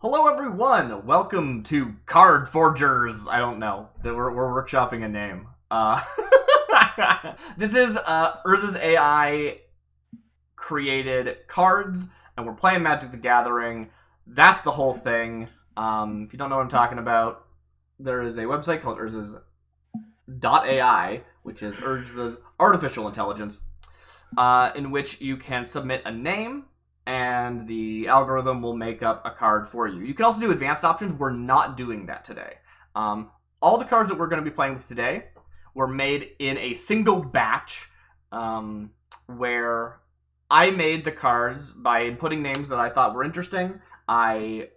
Hello, everyone. Welcome to Card Forgers. I don't know. We're workshopping a name. This is Urza's AI created cards, and we're playing Magic the Gathering. That's the whole thing. If you don't know what I'm talking about, there is a website called Urza's.ai, which is Urza's artificial intelligence, in which you can submit a name, and the algorithm will make up a card for you. You can also do advanced options. We're not doing that today. All the cards that we're going to be playing with today were made in a single batch, where I made the cards by inputting names that I thought were interesting. I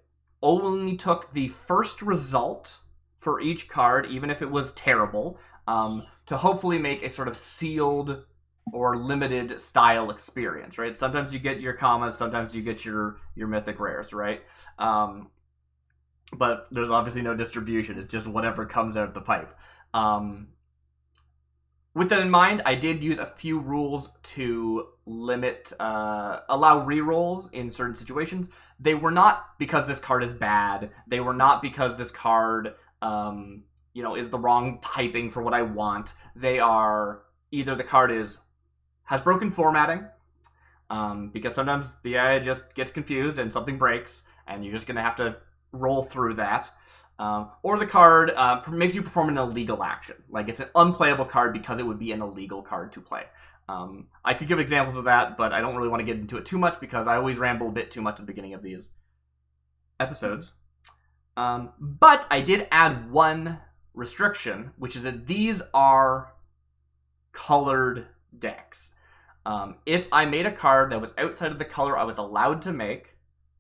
only took the first result for each card, even if it was terrible, to hopefully make a sort of sealed or limited style experience, right? Sometimes you get your commas, sometimes you get your mythic rares, right? But there's obviously no distribution. It's just whatever comes out of the pipe. With that in mind, I did use a few rules to limit, allow rerolls in certain situations. They were not because this card is bad. They were not because this card, is the wrong typing for what I want. They are either the card has broken formatting, because sometimes the AI just gets confused and something breaks, and you're just going to have to roll through that. Or the card makes you perform an illegal action. Like, it's an unplayable card because it would be an illegal card to play. I could give examples of that, but I don't really want to get into it too much because I always ramble a bit too much at the beginning of these episodes. But I did add one restriction, which is that these are colored decks. If I made a card that was outside of the color I was allowed to make,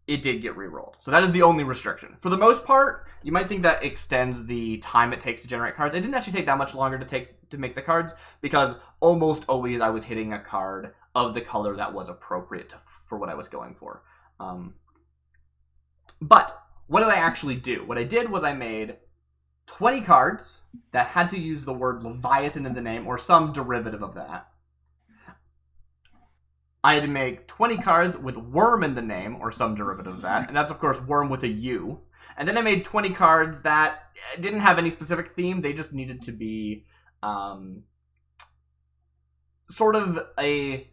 it did get rerolled. So that is the only restriction. For the most part, you might think that extends the time it takes to generate cards. It didn't actually take that much longer to make the cards, because almost always I was hitting a card of the color that was appropriate for what I was going for. But what did I actually do? What I did was I made 20 cards that had to use the word Leviathan in the name or some derivative of that. I had to make 20 cards with Worm in the name, or some derivative of that, and that's, of course, Worm with a U. And then I made 20 cards that didn't have any specific theme. They just needed to be sort of a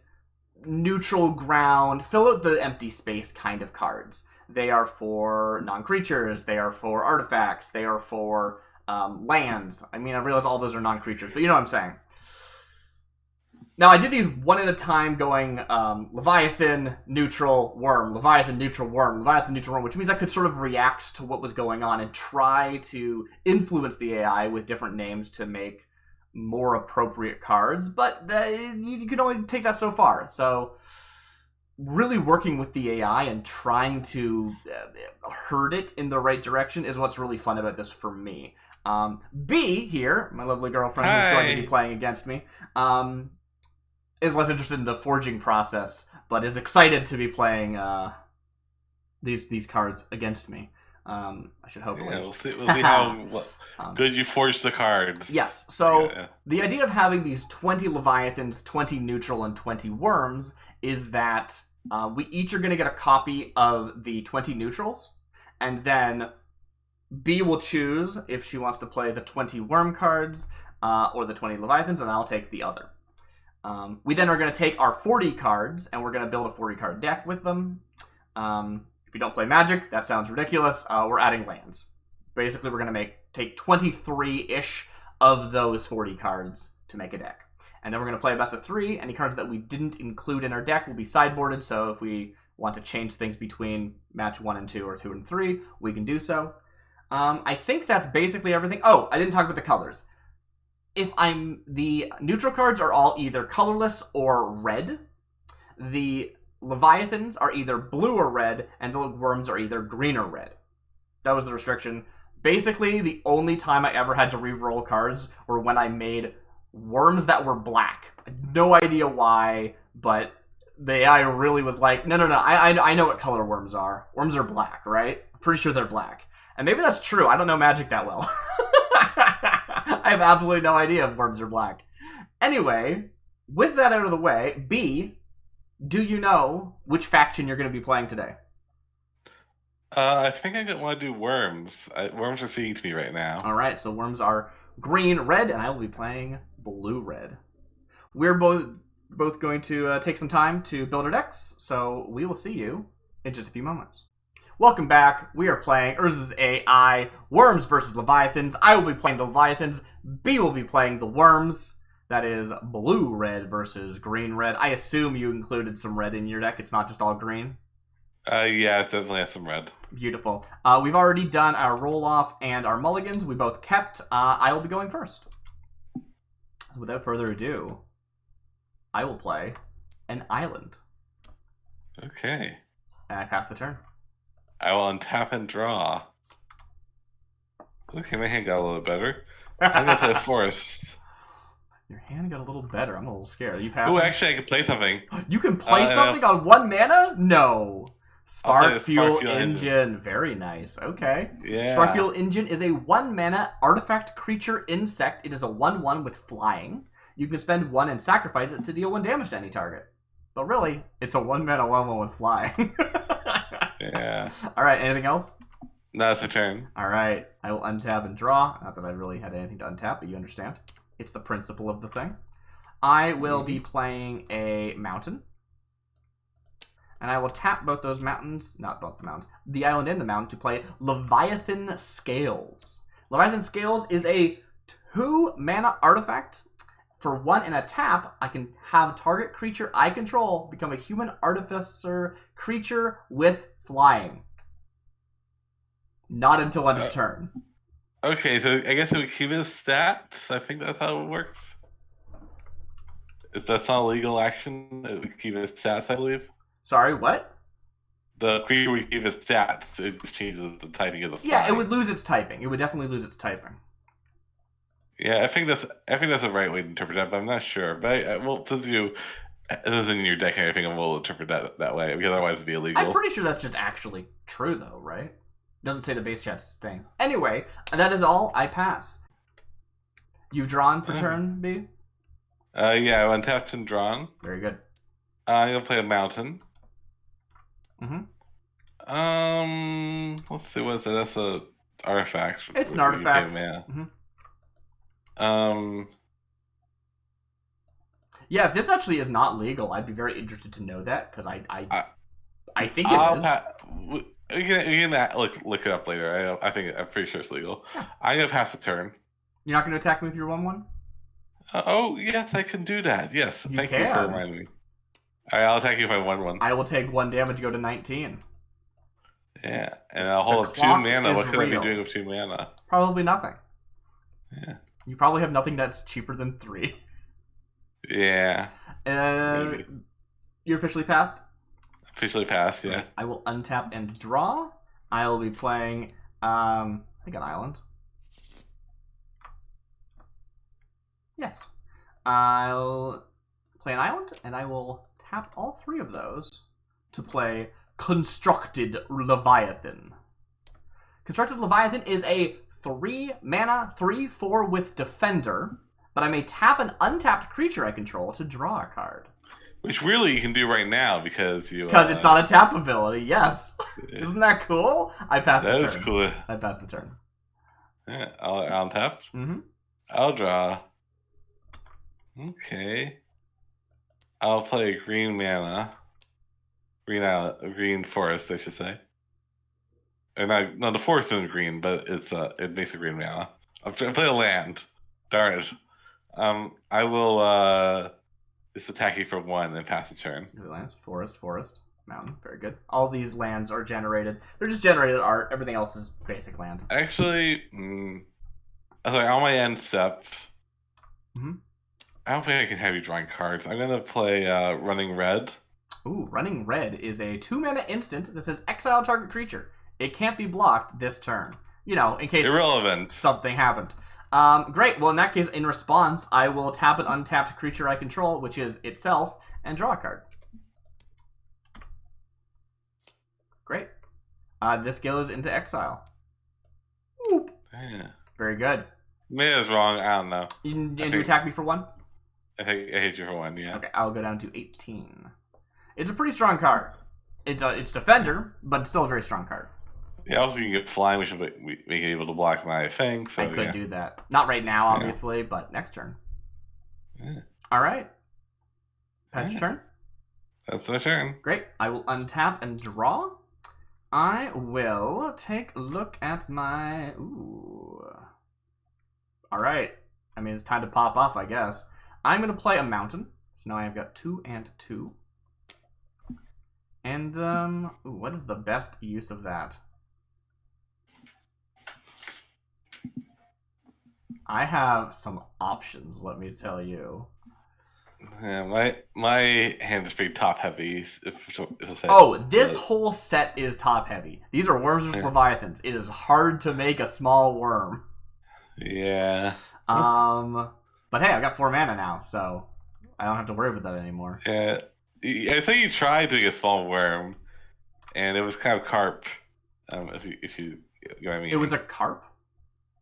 neutral ground, fill out the empty space kind of cards. They are for non-creatures, they are for artifacts, they are for lands. I mean, I realize all those are non-creatures, but you know what I'm saying. Now, I did these one at a time, going Leviathan, neutral, Worm, Leviathan, neutral, Worm, Leviathan, neutral, Worm, which means I could sort of react to what was going on and try to influence the AI with different names to make more appropriate cards, but you can only take that so far. So, really working with the AI and trying to herd it in the right direction is what's really fun about this for me. B here, my lovely girlfriend who's going to be playing against me, is less interested in the forging process, but is excited to be playing these cards against me. I should hope at least. We'll see how good you forge the cards. Yes, so the idea of having these 20 Leviathans, 20 neutral, and 20 Worms is that we each are going to get a copy of the 20 neutrals, and then B will choose if she wants to play the 20 Worm cards or the 20 Leviathans, and I'll take the other. We then are going to take our 40 cards, and we're going to build a 40-card deck with them. If you don't play Magic, that sounds ridiculous. We're adding lands. Basically, we're going to take 23-ish of those 40 cards to make a deck. And then we're going to play a best of 3. Any cards that we didn't include in our deck will be sideboarded, so if we want to change things between match 1 and 2 or 2 and 3, we can do so. I think that's basically everything. Oh, I didn't talk about the colors. The neutral cards are all either colorless or red. The Leviathans are either blue or red, and the Worms are either green or red. That was the restriction. Basically, the only time I ever had to re-roll cards were when I made Worms that were black. I had no idea why, but the AI really was like, no, I know what color Worms are. Worms are black, right? I'm pretty sure they're black. And maybe that's true. I don't know Magic that well. I have absolutely no idea if Worms are black. Anyway, with that out of the way, B, do you know which faction you're going to be playing today? I think I want to do Worms. Worms are speaking to me right now. All right, so Wurms are green-red, and I will be playing blue-red. We're both going to take some time to build our decks, so we will see you in just a few moments. Welcome back. We are playing Urza's AI, Wurms versus Leviathans. I will be playing the Leviathans. B will be playing the Wurms. That is blue-red versus green-red. I assume you included some red in your deck. It's not just all green. Yeah, it definitely has some red. Beautiful. We've already done our roll-off and our mulligans. We both kept. I will be going first. Without further ado, I will play an island. Okay. And I pass the turn. I will untap and draw. Okay, my hand got a little better. I'm going to play a forest. Your hand got a little better. I'm a little scared. Are you passing? Oh, actually, I can play something. You can play something on 1 mana? No. Spark Fuel Engine. Very nice. Okay. Yeah. Spark Fuel Engine is a 1 mana artifact creature insect. It is a 1/1 with flying. You can spend 1 and sacrifice it to deal 1 damage to any target. But really, it's a 1 mana 1/1 with flying. Yeah. Alright, anything else? No, it's a turn. Alright, I will untap and draw. Not that I really had anything to untap, but you understand. It's the principle of the thing. I will be playing a mountain. And I will tap both those mountains, not both the mountains, the island and the mountain to play Leviathan Scales. Leviathan Scales is a 2 mana artifact. For 1 and a tap, I can have target creature I control become a human artificer creature with flying. Not until end of turn. Okay, so I guess it would keep his stats. I think that's how it works. If that's not a legal action, it would keep his stats, I believe. Sorry, what? The creature would keep his stats. It just changes the typing of the flying. Yeah, it would lose its typing. It would definitely lose its typing. Yeah, I think that's the right way to interpret that, but I'm not sure. But well, since it is in your deck, I think I will interpret that way because otherwise it'd be illegal. I'm pretty sure that's just actually true, though, right? It doesn't say the base chat's thing. Anyway, that is all. I pass. You've drawn for turn B. Yeah, I went tapped and drawn. Very good. I'm gonna play a mountain. Let's see, what is it? That's a artifact. It's an artifact. Yeah, if this actually is not legal, I'd be very interested to know that because I think it is. We can look it up later. I'm pretty sure it's legal. Yeah. I'm gonna pass the turn. You're not gonna attack me with your 1/1? Oh yes, I can do that. Yes, thank you for reminding me. All right, I'll attack you if I 1/1. I will take 1 damage, go to 19. Yeah, and I'll hold 2 mana. What could I be doing with 2 mana? Probably nothing. Yeah. You probably have nothing that's cheaper than 3. Yeah. You're officially passed? Officially passed, yeah. I will untap and draw. I will be playing, I think an island. Yes. I'll play an island, and I will tap all 3 of those to play Constructed Leviathan. Constructed Leviathan is a 3 mana, 3/4 with Defender, but I may tap an untapped creature I control to draw a card. Which really you can do right now because it's not a tap ability, yes. Isn't that cool? I passed the turn. That is cool. I passed the turn. Yeah, I'll untap. I'll draw. Okay. I'll play a green mana. Green forest, I should say. No, the forest isn't green, but it makes a green mana. I'll play a land. Darn it. I will just attack you for 1 and pass the turn. Lands, forest, mountain. Very good. All these lands are generated. They're just generated art. Everything else is basic land. Actually, sorry, on my end step. I don't think I can have you drawing cards. I'm gonna play Running Red. Ooh, Running Red is a 2 mana instant that says exile target creature. It can't be blocked this turn. You know, in case irrelevant something happened. Great. Well, in that case, in response, I will tap an untapped creature I control, which is itself, and draw a card. Great. This goes into exile. Oop. Yeah. Very good. Maybe wrong. I don't know. And you attack me for 1? I hate you for 1, yeah. Okay, I'll go down to 18. It's a pretty strong card. It's Defender, but it's still a very strong card. Yeah, also you can get flying, which will make it able to block my thing. So I could do that. Not right now, obviously, but next turn. Yeah. All right. Pass your turn. That's my turn. Great. I will untap and draw. I will take a look at my... Ooh. All right. I mean, it's time to pop off, I guess. I'm going to play a mountain. So now I've got 2 and 2. And, ooh, what is the best use of that? I have some options, let me tell you. Yeah, my hand is pretty top heavy. Oh, this whole set is top heavy. These are Wurms versus Leviathans. It is hard to make a small worm. Yeah. But hey, I got 4 mana now, so I don't have to worry about that anymore. Yeah. I think you tried doing a small worm, and it was kind of carp. If you know what I mean. It was a carp?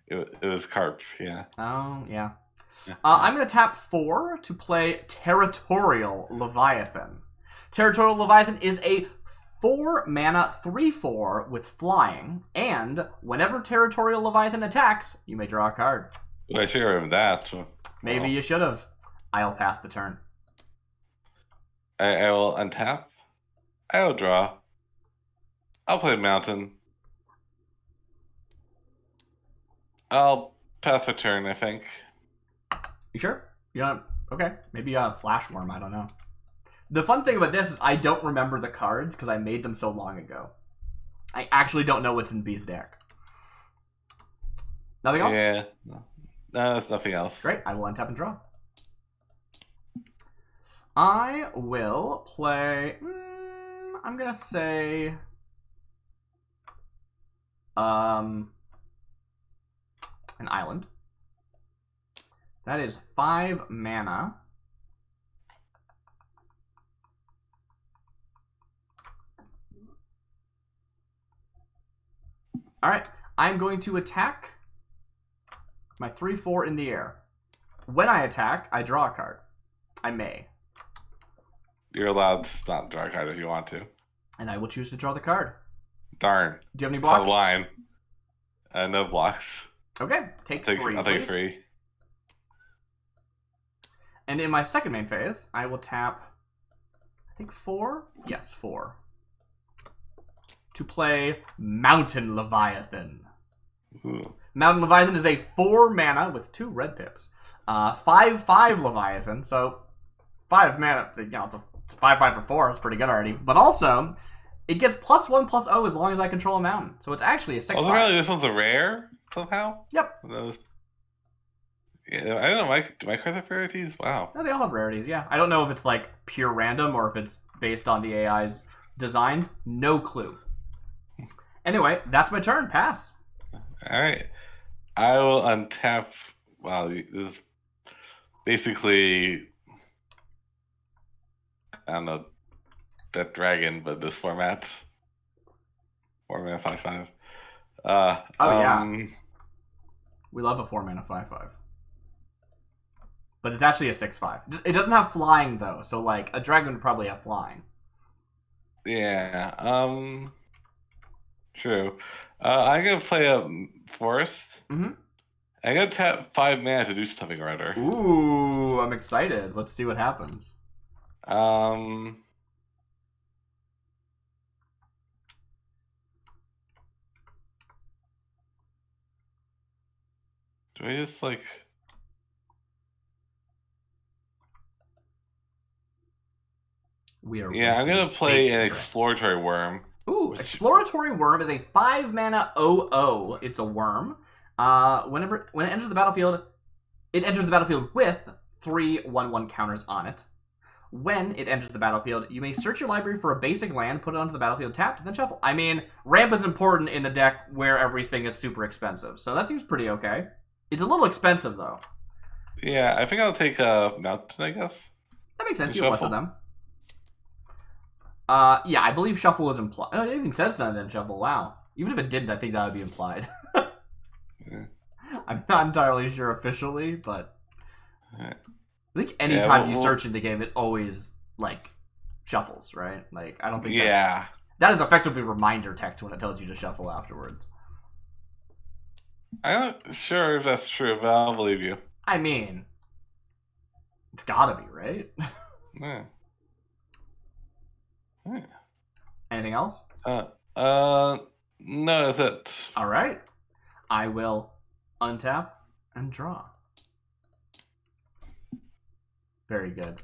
It was carp, yeah. Oh, yeah. I'm going to tap 4 to play Territorial Leviathan. Territorial Leviathan is a 4 mana 3/4 with flying, and whenever Territorial Leviathan attacks, you may draw a card. Well, I should have remembered that. So, Maybe you should have. I'll pass the turn. I will untap. I will draw. I'll play Mountain. I'll pass my turn, I think. You sure? You don't... Okay, maybe a Flash Worm, I don't know. The fun thing about this is I don't remember the cards because I made them so long ago. I actually don't know what's in B's deck. Nothing else? Yeah. No, there's nothing else. Great, I will untap and draw. I will play... I'm going to say... an island. That is 5 mana. Alright, I'm going to attack my 3/4 in the air. When I attack, I draw a card. I may. You're allowed to not draw a card if you want to. And I will choose to draw the card. Darn. Do you have any blocks? Line. No blocks. Okay, take 3. I'll take 3. And in my second main phase, I will tap, I think 4? Yes, 4. To play Mountain Leviathan. Ooh. Mountain Leviathan is a 4 mana with 2 red pips. 5/5 Leviathan, so 5 mana, you know, it's a 5/5 for 4, it's pretty good already. But also, it gets +1/+0 as long as I control a mountain. So it's actually a 6/5. Also, apparently this one's a rare somehow? Yep. Yeah, I don't know, do my cards have rarities? Wow. No, they all have rarities, yeah. I don't know if it's like pure random or if it's based on the AI's designs. No clue. Anyway, that's my turn. Pass. Alright. I will untap. Wow, this is basically, I don't know, that dragon, but this format. 4 mana 5/5. Yeah. We love a 4 mana 5/5. But it's actually a 6/5. It doesn't have flying though, so like a dragon would probably have flying. Yeah. True. I'm gonna play a forest. Mm-hmm. I'm gonna tap 5 mana to do something or other. Ooh, I'm excited. Let's see what happens. Do I just like? Yeah, I'm gonna play an exploratory worm. Ooh, exploratory worm is a 5 mana 0/0. It's a worm. When it enters the battlefield, it enters the battlefield with 3 1/1 counters on it. When it enters the battlefield, you may search your library for a basic land, put it onto the battlefield tapped, and then shuffle. I mean, ramp is important in a deck where everything is super expensive, so that seems pretty okay. It's a little expensive though. Yeah, I think I'll take a mountain, I guess. That makes sense. You have less of them. Yeah, I believe shuffle is implied. Oh, it even says that in shuffle. Wow. Even if it didn't, I think that would be implied. Yeah. I'm not entirely sure officially, but I think anytime you search in the game, it always like shuffles, right? Like I don't think. Yeah. That is effectively reminder text when it tells you to shuffle afterwards. I'm not sure if that's true, but I'll believe you. I mean, it's gotta be, right? Yeah. Yeah. Anything else? No, that's it. All right. I will untap and draw. Very good.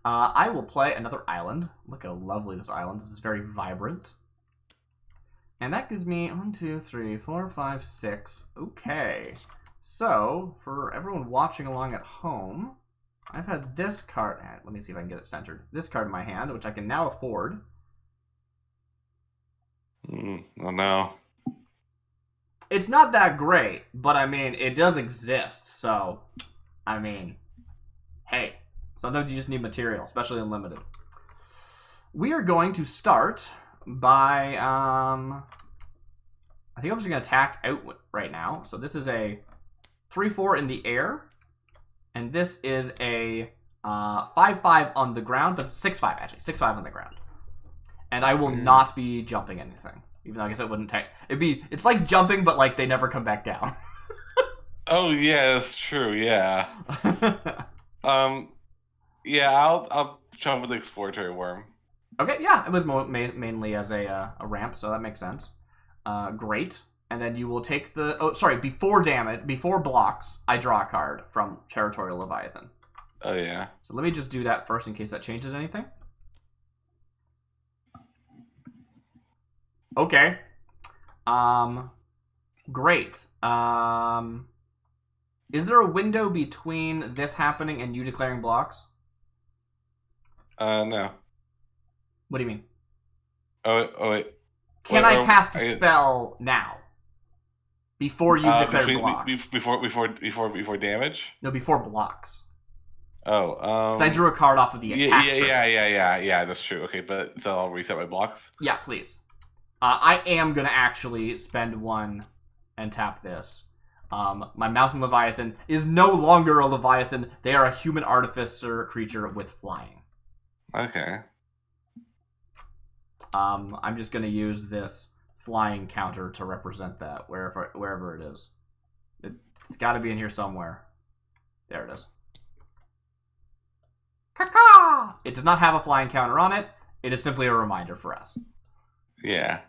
I will play another island. Look how lovely this island is. This is very vibrant. And that gives me 1, 2, 3, 4, 5, 6. Okay. So, for everyone watching along at home, I've had this card. Let me see if I can get it centered. This card in my hand, which I can now afford. Oh, no. It's not that great, but I mean, it does exist. So, I mean, hey, sometimes you just need material, especially unlimited. We are going to start by, I think I'm just going to attack out right now. So this is a 3/4 in the air, and this is a 5/5 on the ground. That's 6/5 actually, 6/5 on the ground. And I will not be jumping anything, even though I guess it wouldn't take. It's like jumping, but like they never come back down. Oh yeah, that's true. Yeah. Yeah, I'll jump with the exploratory worm. Okay, yeah, it was mainly as a ramp, so that makes sense. Great. And then you will take the... Oh, sorry, before blocks, I draw a card from Territorial Leviathan. Oh, yeah. So let me just do that first in case that changes anything. Okay. Great. Is there a window between this happening and you declaring blocks? No. What do you mean? Oh, wait. Can I cast a spell now? Before you declare blocks? Before damage? No, before blocks. Oh, because I drew a card off of the attack. Yeah, that's true. Okay, but so I'll reset my blocks? Yeah, please. I am going to actually spend one and tap this. My Mountain Leviathan is no longer a Leviathan. They are a human artificer creature with flying. Okay. I'm just going to use this flying counter to represent that, wherever it is. It's got to be in here somewhere. There it is. Caca! It does not have a flying counter on it. It is simply a reminder for us. Yeah.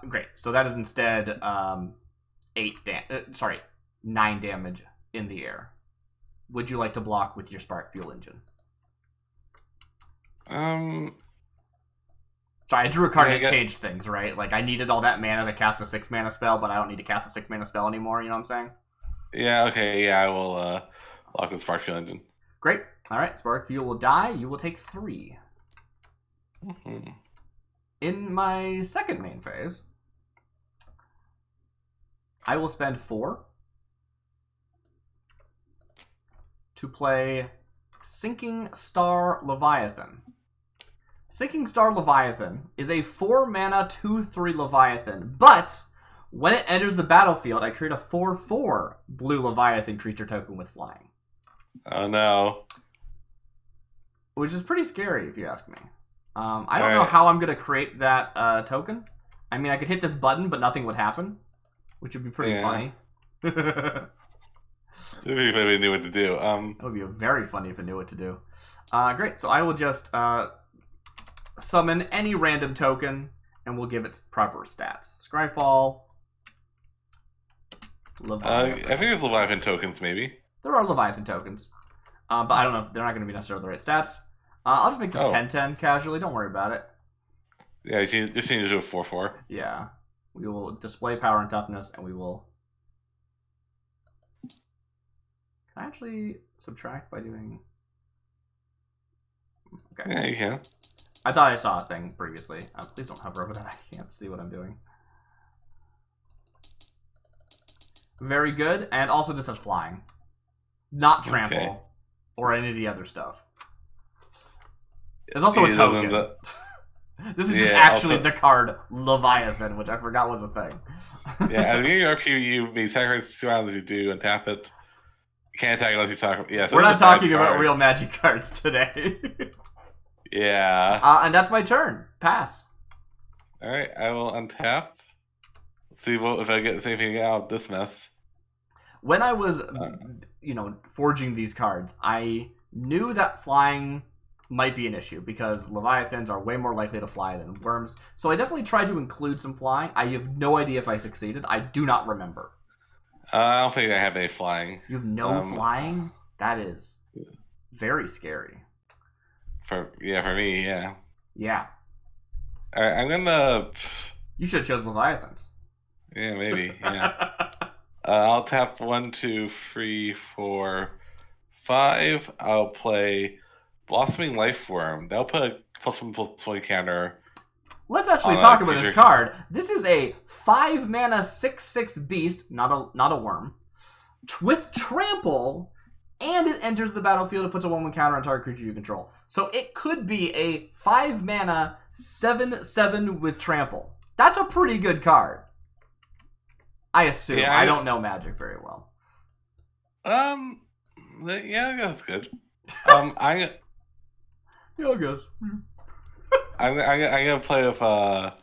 Great. So that is instead 9 damage in the air. Would you like to block with your spark fuel engine? Sorry, I drew a card that changed things, right? Like, I needed all that mana to cast a 6 mana spell, but I don't need to cast a 6 mana spell anymore, you know what I'm saying? Yeah, okay, yeah, I will block with Spark Fuel Engine. Great. Alright, Spark Fuel will die. You will take 3. Mm-hmm. In my second main phase, I will spend 4 to play Sinking Star Leviathan. Sinking Star Leviathan is a 4-mana 2/3 Leviathan, but when it enters the battlefield, I create a 4/4 blue Leviathan creature token with flying. Oh no. Which is pretty scary, if you ask me. I don't know how I'm going to create that token. I mean, I could hit this button, but nothing would happen, which would be pretty funny. It would be if I knew what to do. It would be very funny if I knew what to do. Great, so I will just summon any random token, and we'll give it proper stats. Scryfall. I think there's Leviathan tokens, maybe. There are Leviathan tokens. But I don't know. They're not going to be necessarily the right stats. I'll just make this 10/10 casually. Don't worry about it. Yeah, you just need to do a 4/4. Yeah. We will display power and toughness, and we will... Can I actually subtract by doing... Okay. Yeah, you can. I thought I saw a thing previously. Please don't hover over that. I can't see what I'm doing. Very good. And also this has flying. Not trample. Or any of the other stuff. There's also a token. This is just actually the card Leviathan, which I forgot was a thing. Yeah, at the beginning of RP, you may sacrifice 2 islands you do and tap it. You can't attack unless you sacrifice. Yeah, so we're not talking about real magic cards today. Yeah. And that's my turn. Pass. All right, I will untap. See if I get anything out of this mess. When I was, forging these cards, I knew that flying might be an issue because Leviathans are way more likely to fly than Wurms. So I definitely tried to include some flying. I have no idea if I succeeded. I do not remember. I don't think I have any flying. You have no flying? That is very scary. For me, yeah. Yeah. All right, I'm gonna. You should have chose Leviathans. Yeah, maybe. Yeah. I'll tap 1, 2, 3, 4, 5. I'll play Blossoming Life Worm. That'll put a +1/+1 counter. Let's actually talk about this card. This is a 5 mana 6/6 beast, not a worm, with trample, and it enters the battlefield and puts a 1/1 counter on target creature you control. So it could be a 5 mana 7/7 with trample. That's a pretty good card. I assume. Yeah, I don't know Magic very well. Yeah, that's good. I guess. I'm gonna play with I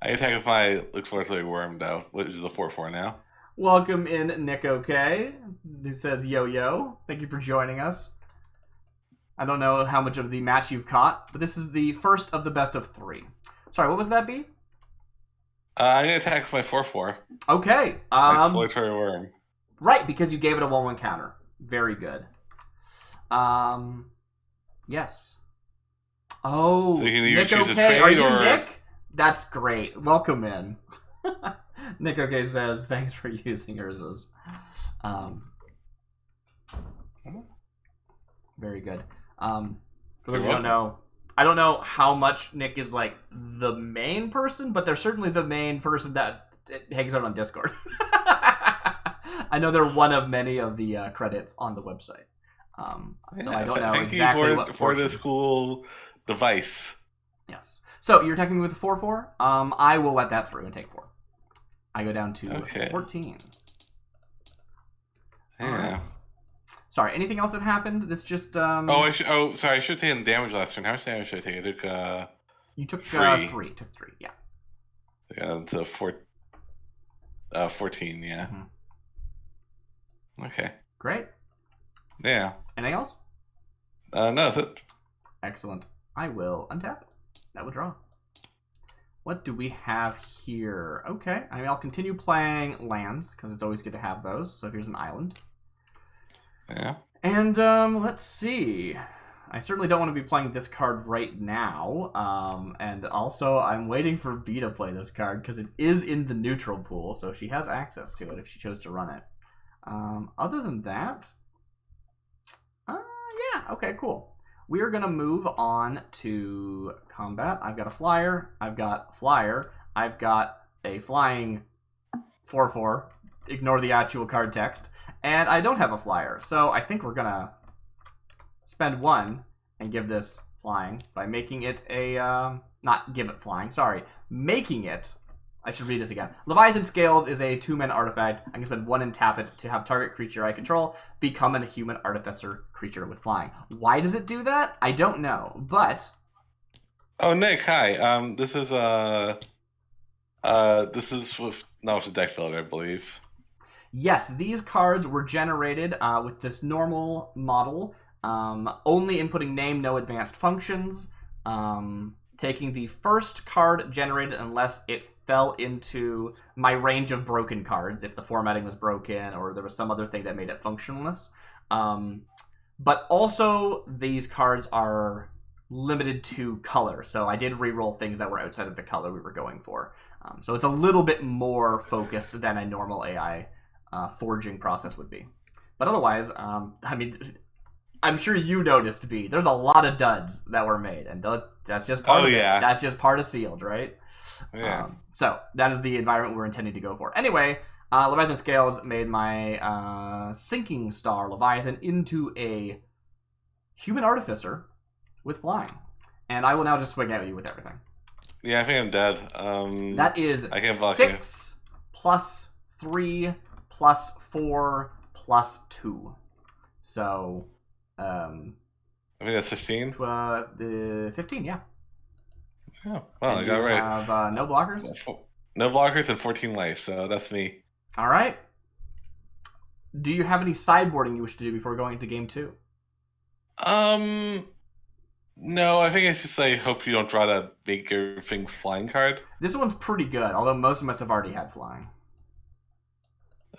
attack with my looks like Worm though, which is a 4/4 now. Welcome in Nick OK, who says yo. Thank you for joining us. I don't know how much of the match you've caught, but this is the first of the best of 3. Sorry, what was that, B? I'm gonna attack with my 4/4. Okay. Exploitory Worm. Right, because you gave it a 1/1 counter. Very good. Yes. Oh, so Nick OK. Are you Nick? That's great. Welcome in. Nick OK says, thanks for using Urzas. Very good. For those who don't know, I don't know how much Nick is like the main person, but they're certainly the main person that hangs out on Discord. I know they're one of many of the credits on the website. So I don't know exactly what for this cool device. Yes. So you're attacking me with a 4/4. I will let that through and take 4. I go down to 14. Yeah. Sorry. Anything else that happened? This just. Sorry. I should have taken damage last turn. How much damage should I take? I took. You took 3. Took 3. Yeah. Yeah. To 14. Yeah. Mm-hmm. Okay. Great. Yeah. Anything else? No, that's it. Excellent. I will untap. That will draw. What do we have here? Okay. I mean, I'll continue playing lands because it's always good to have those. So here's an island. Yeah. And let's see. I certainly don't want to be playing this card right now. And also, I'm waiting for B to play this card because it is in the neutral pool. So she has access to it if she chose to run it. Other than that, yeah. Okay, cool. We are going to move on to combat. I've got a flyer. I've got a flyer. I've got a flying 4/4. Ignore the actual card text. And I don't have a flyer. So I think we're going to spend 1 and give this flying by making it a... not give it flying, sorry. Making it... I should read this again. Leviathan Scales is a 2-mana artifact. I can spend 1 and tap it to have target creature I control become a human artificer creature with flying. Why does it do that? I don't know, but... Oh, Nick, hi. This is with the deck builder, I believe. Yes, these cards were generated with this normal model, only inputting name, no advanced functions, taking the first card generated unless it fell into my range of broken cards, if the formatting was broken or there was some other thing that made it functionless. But also, these cards are limited to color, so I did reroll things that were outside of the color we were going for. So it's a little bit more focused than a normal AI forging process would be. But otherwise, I mean, I'm sure you noticed, B, there's a lot of duds that were made, and that's just part of it. That's just part of Sealed, right? Yeah. So that is the environment we're intending to go for. Anyway, Leviathan Scales made my Sinking Star Leviathan into a human artificer with flying. And I will now just swing at you with everything. Yeah, I think I'm dead. That is 6 plus 3 plus 4 plus 2. So, I think that's 15. 15, yeah. Oh, well, And I got you it right. have no blockers? No blockers and 14 life, so that's me. All right. Do you have any sideboarding you wish to do before going into game 2? No, I think it's just I hope you don't draw that bigger thing flying card. This one's pretty good, although most of my stuff already had flying.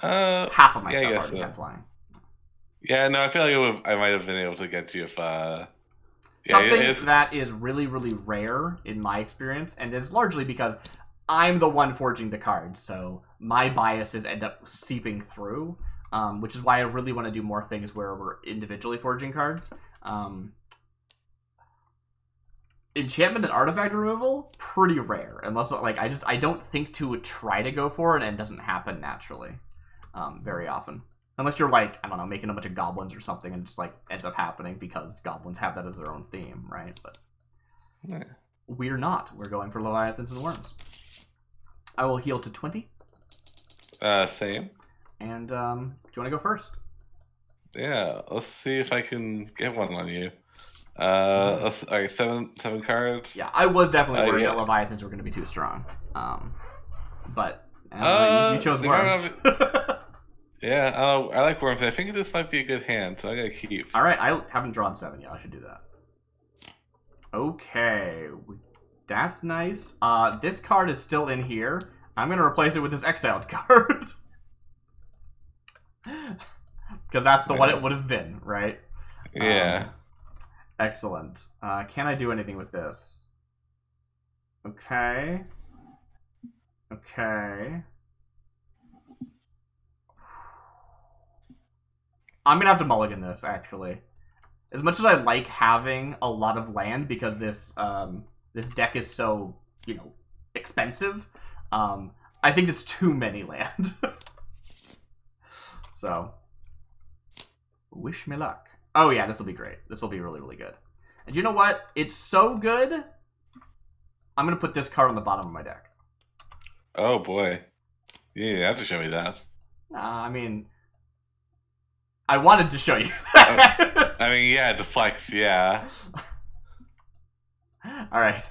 Uh, Half of my yeah, I stuff guess already so. had flying. Yeah, no, I feel like I might have been able to get you if Something that is really, really rare in my experience, and is largely because I'm the one forging the cards, so my biases end up seeping through, which is why I really want to do more things where we're individually forging cards. Enchantment and artifact removal, pretty rare, unless like I don't think to try to go for it, and it doesn't happen naturally, very often. Unless you're like, I don't know, making a bunch of goblins or something and just like ends up happening because goblins have that as their own theme, right? But yeah. we're not. We're going for Leviathans and Wurms. I will heal to 20. Same. And do you want to go first? Yeah, let's see if I can get one on you. All right, seven cards. Yeah, I was definitely worried yeah. that Leviathans were going to be too strong. But you chose Wurms. Yeah, I like Wurms. I think this might be a good hand, so I gotta keep. All right, I haven't drawn 7 yet. I should do that. Okay, that's nice. This card is still in here. I'm gonna replace it with this exiled card because that's the one it would have been, right? Yeah. Excellent. Can I do anything with this? Okay. Okay. I'm gonna have to mulligan this, actually. As much as I like having a lot of land because this this deck is so, expensive, I think it's too many land. So, wish me luck. Oh yeah, this will be great. This will be really, really good. And you know what? It's so good, I'm gonna put this card on the bottom of my deck. Oh boy. You have to show me that. Nah, I mean, I wanted to show you that. I mean, yeah, the flex, yeah. All right,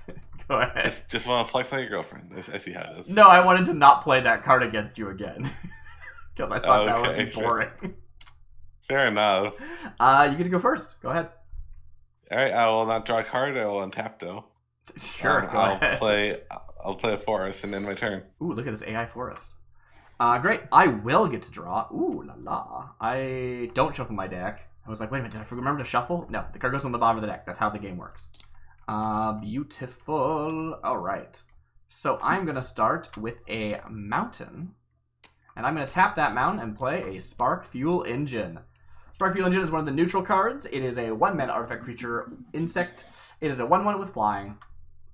go ahead. Just want to flex on your girlfriend. I see how it is. No, I wanted to not play that card against you again. Because I thought that would be boring. Fair enough. You get to go first. Go ahead. All right, I will not draw a card. I will untap though. Sure, go ahead. I'll play a forest and end my turn. Ooh, look at this AI forest. Great. I will get to draw. Ooh, la la. I don't shuffle my deck. I was like, wait a minute, did I remember to shuffle? No, the card goes on the bottom of the deck. That's how the game works. Beautiful. All right. So I'm going to start with a mountain. And I'm going to tap that mountain and play a Spark Fuel Engine. Spark Fuel Engine is one of the neutral cards. It is a 1-mana artifact creature insect. It is a 1/1 with flying.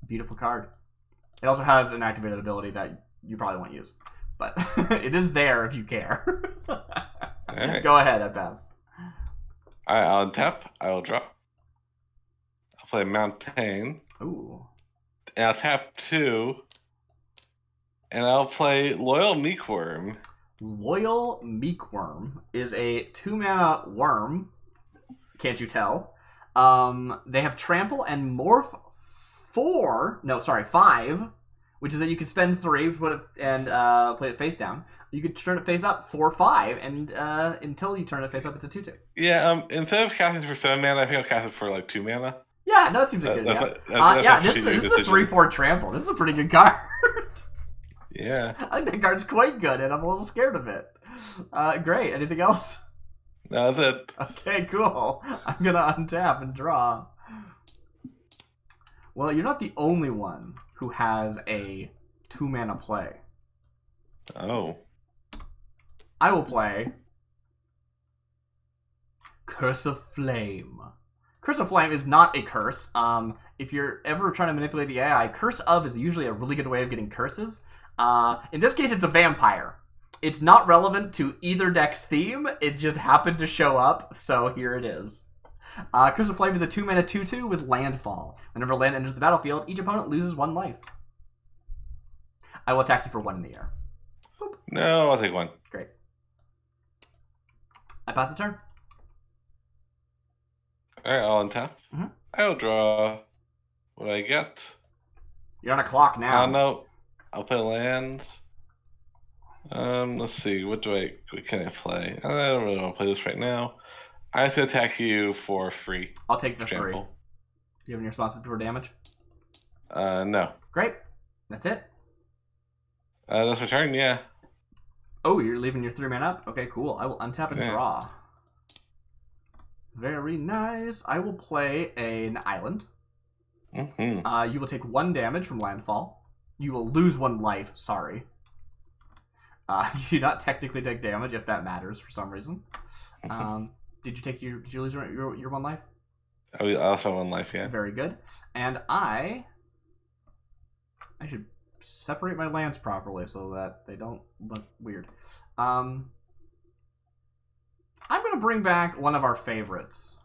Beautiful card. It also has an activated ability that you probably won't use. But it is there if you care. Right. Go ahead, I pass. Alright, I'll untap. I will draw. I'll play Mountain. Ooh. And I'll tap 2. And I'll play Loyal Meekworm. Loyal Meekworm is a 2-mana worm. Can't you tell? They have Trample and Morph 5, which is that you can spend 3 put it and play it face down. You could turn it face up for 5, and until you turn it face up, it's a 2/2. Yeah. Instead of casting for 7 mana, I think I'll cast it for like 2 mana. Yeah, no, that seems like a good. Yeah, this is a 3/4 trample. This is a pretty good card. Yeah. I think that card's quite good, and I'm a little scared of it. Great. Anything else? No, that's it. Okay, cool. I'm gonna untap and draw. Well, you're not the only one who has a 2-mana play. Oh. I will play Curse of Flame. Curse of Flame is not a curse. If you're ever trying to manipulate the AI, Curse of is usually a really good way of getting curses. In this case, it's a vampire. It's not relevant to either deck's theme. It just happened to show up, so here it is. Curse of Flame is a 2-mana 2/2 with landfall. Whenever land enters the battlefield, each opponent loses 1 life. I will attack you for 1 in the air. Boop. No, I'll take 1. Great. I pass the turn. Alright, I'll untap. Mm-hmm. I'll draw what I get. You're on a clock now. No. I'll play land. Let's see. What can I play? I don't really want to play this right now. I'm just gonna attack you for free. I'll take the 3. Do you have any responses before damage? No. Great. That's it. That's my turn. Yeah. Oh, you're leaving your 3-man up? Okay, cool. I will untap and draw. Very nice. I will play an island. Mm-hmm. You will take 1 damage from landfall. You will lose 1 life. Sorry. You do not technically take damage if that matters for some reason. Did you lose your 1 life? I also have 1 life. Yeah. Very good. And I should separate my lands properly so that they don't look weird. I'm going to bring back one of our favorites,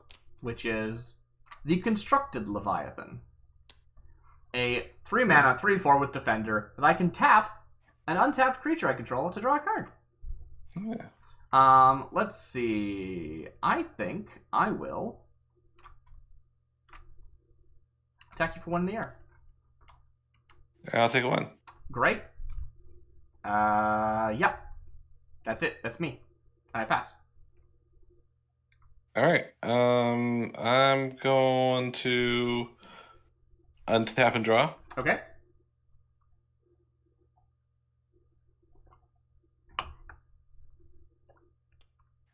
which is the Constructed Leviathan. A 3-mana, 3/4 with Defender that I can tap an untapped creature I control to draw a card. Yeah. Let's see. I think I will attack you for 1 in the air. I'll take 1. Great. Yeah. That's it. That's me. I pass. All right. I'm going to untap and draw. Okay.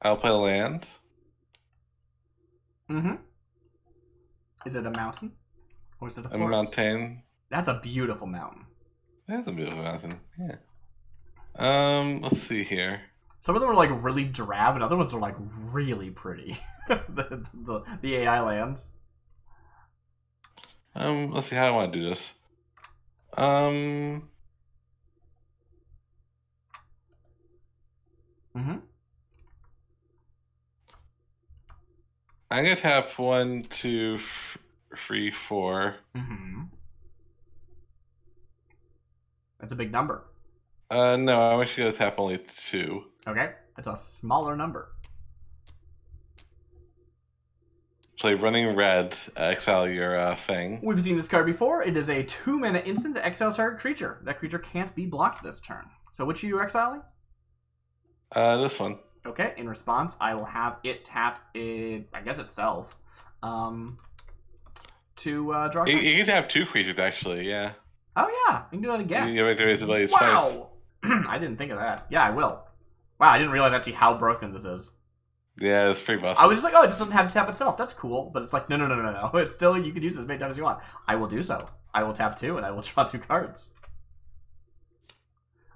I'll play land. Mm-hmm. Is it a mountain? Or is it a A forest? mountain. That's a beautiful mountain. That's a beautiful mountain. Yeah. Let's see here. Some of them are like really drab, and other ones are like really pretty. the AI lands. Let's see how I want to do this. Mm-hmm. I'm gonna tap 1, 2, 3, 4. Mm-hmm. That's a big number. No, I'm actually gonna tap only 2. Okay, that's a smaller number. Play running red. Exile your thing. We've seen this card before. It is a 2-mana instant that exiles target creature. That creature can't be blocked this turn. So which are you exiling? This one. Okay, in response, I will have it tap it, I guess itself, to draw a card. You can tap 2 creatures actually. Yeah. Oh yeah, you can do that again. You have raise abilities Wow! I didn't think of that. Yeah, I will. Wow, I didn't realize actually how broken this is. Yeah, it's pretty busted. I was just like, oh, it just doesn't have to tap itself. That's cool. But it's like, no. It's still, you can use it as many times as you want. I will do so. I will tap 2 and I will draw 2 cards.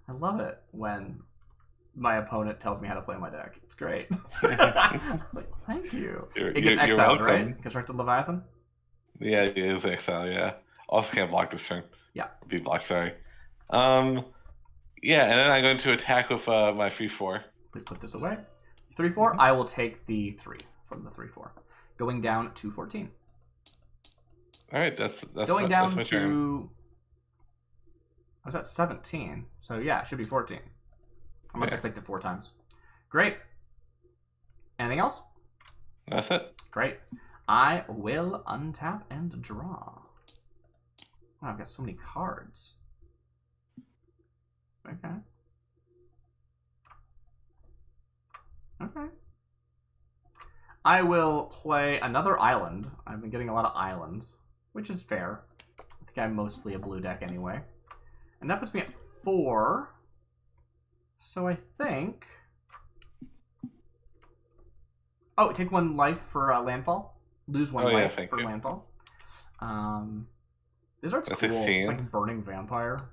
I love it when my opponent tells me how to play my deck. It's great. Like, thank you. It gets exiled, right? Constructed Leviathan? Yeah, it is exile, yeah. Also can't block this turn. Yeah. Be blocked, sorry. Yeah, and then I'm going to attack with my 3/4. Please put this away. 3/4. I will take the 3 from the 3/4. Going down to 14. Alright, that's going down that's my to turn. I was at 17. So yeah, it should be 14. I must have clicked it 4 times. Great. Anything else? That's it. Great. I will untap and draw. Oh, I've got so many cards. Okay. Okay. I will play another island. I've been getting a lot of islands, which is fair. I think I'm mostly a blue deck anyway. And that puts me at 4. So I think... Oh, take 1 life for landfall. Lose 1 life for landfall. This art's cool. 16. It's like Burning Vampire.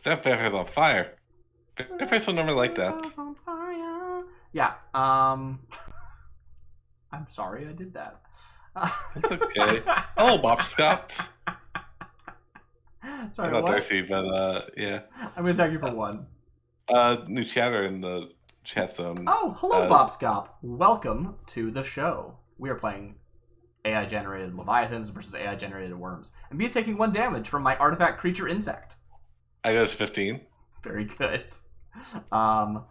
That vampire's on fire. Vampires don't normally like that. On fire. Yeah. I'm sorry I did that. It's okay. Hello, Bobscop. Sorry, not what? Darcy, but yeah. I'm gonna attack you for 1. New chatter in the chat zone. Oh, hello, Bobscop. Welcome to the show. We are playing AI-generated Leviathans versus AI-generated Wurms. And B is taking 1 damage from my artifact creature insect. I go to 15. Very good. I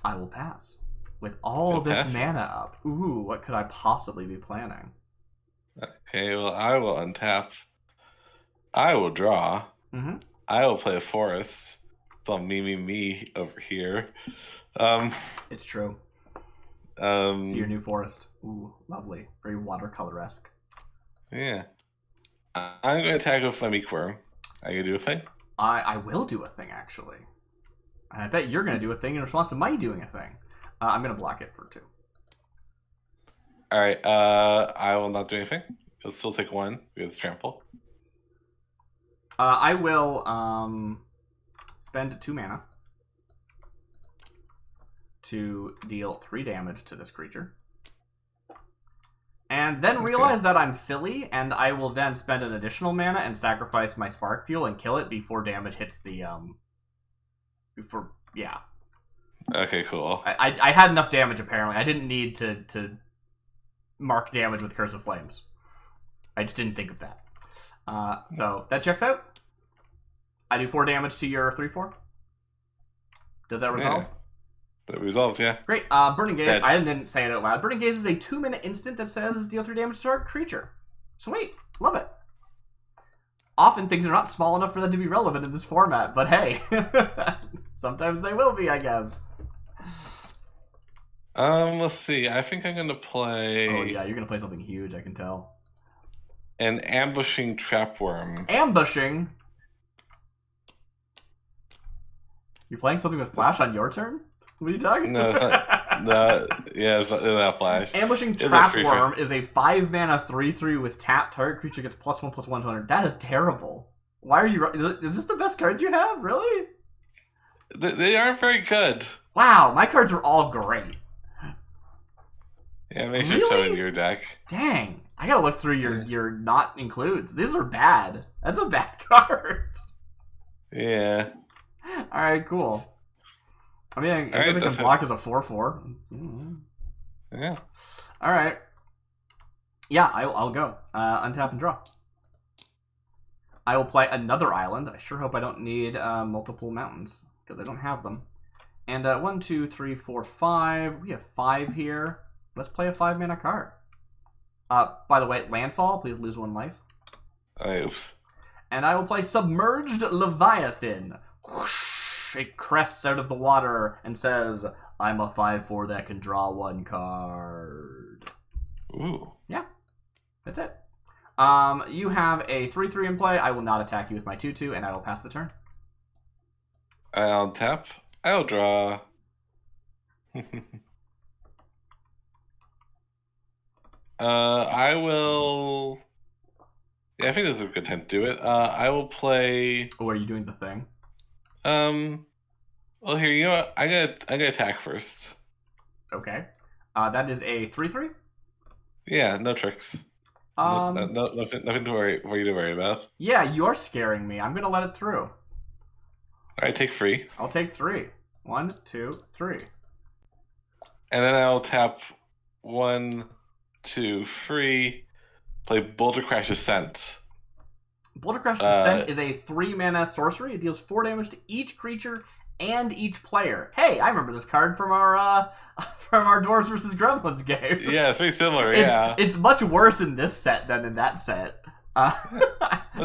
will pass. With all this mana up. Ooh, what could I possibly be planning? Okay, well, I will untap I will draw. Mm-hmm. I will play a forest. It's all me over here. It's true. See your Um, new forest. Ooh, lovely. Very watercolor-esque. yeah. I'm gonna attack with my meek worm. I gonna do a thing. I will do a thing, actually. And I bet you're going to do a thing in response to my doing a thing. I'm going to block it for 2. All right. I will not do anything. It'll still take 1 because trample. I will spend 2 mana to deal 3 damage to this creature. And then realize that I'm silly, and I will then spend an additional mana and sacrifice my spark fuel and kill it before damage hits the yeah. Okay, cool. I had enough damage apparently. I didn't need to mark damage with Curse of Flames. I just didn't think of that. So that checks out. I do 4 damage to your 3/4. Does that resolve? Yeah. That resolves, yeah. Great. Burning Gaze. Dead. I didn't say it out loud. Burning Gaze is a 2-minute instant that says deal 3 damage to target creature. Sweet. Love it. Often things are not small enough for them to be relevant in this format, but hey. Sometimes they will be, I guess. Let's see. I think I'm gonna play. Oh yeah, you're gonna play something huge, I can tell. An ambushing trapworm. Ambushing? You're playing something with flash on your turn? What are you talking No, it's not. No, yeah, it's not flash. Ambushing It's a Trapworm is a 5-mana 3/3 with tap. Target creature gets +1/+1 to 100. That is terrible. Why are you... Is this the best card you have? Really? They aren't very good. Wow, my cards are all great. Yeah, make sure to show in your deck. Dang. I gotta look through your not includes. These are bad. That's a bad card. Yeah. Alright, cool. I mean, I guess I can block as a 4/4. Yeah. Alright. Yeah, I'll go. Untap and draw. I will play another island. I sure hope I don't need multiple mountains, because I don't have them. And 1, 2, 3, 4, 5. We have 5 here. Let's play a 5-mana card. By the way, landfall, please lose 1 life. Oops. And I will play Submerged Leviathan. It crests out of the water and says, I'm a 5/4 that can draw 1 card. Ooh. Yeah, that's it. You have a 3/3 in play. I will not attack you with my 2/2, and I will pass the turn. I'll tap. I'll draw. I will. Yeah, I think this is a good time to do it. I will play. Oh, are you doing the thing? Well, here, you know what? I'm gonna attack first. Okay. That is a 3/3. Yeah, no tricks. Nothing to worry about. Yeah, you're scaring me. I'm gonna let it through. All right, take 3. I'll take 3. 1, 2, 3. And then I'll tap 1, 2, 3. Play Boulder Crash Ascent. Boulder Crash Descent is a 3-mana sorcery. It deals 4 damage to each creature and each player. Hey, I remember this card from our Dwarves vs. Gremlins game. Yeah, it's pretty similar. It's much worse in this set than in that set. That's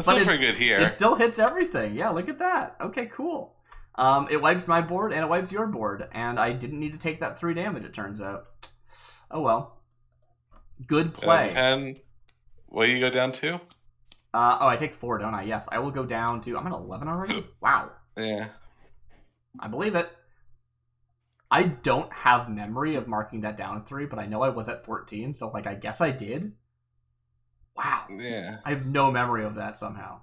still pretty good here. It still hits everything. Yeah, look at that. Okay, cool. It wipes my board and it wipes your board, and I didn't need to take that 3 damage. It turns out. Oh well. Good play. 10. What do you go down to? I take 4, don't I? Yes, I will go down to... I'm at 11 already? Wow. Yeah. I believe it. I don't have memory of marking that down at 3, but I know I was at 14, so, like, I guess I did. Wow. Yeah. I have no memory of that somehow.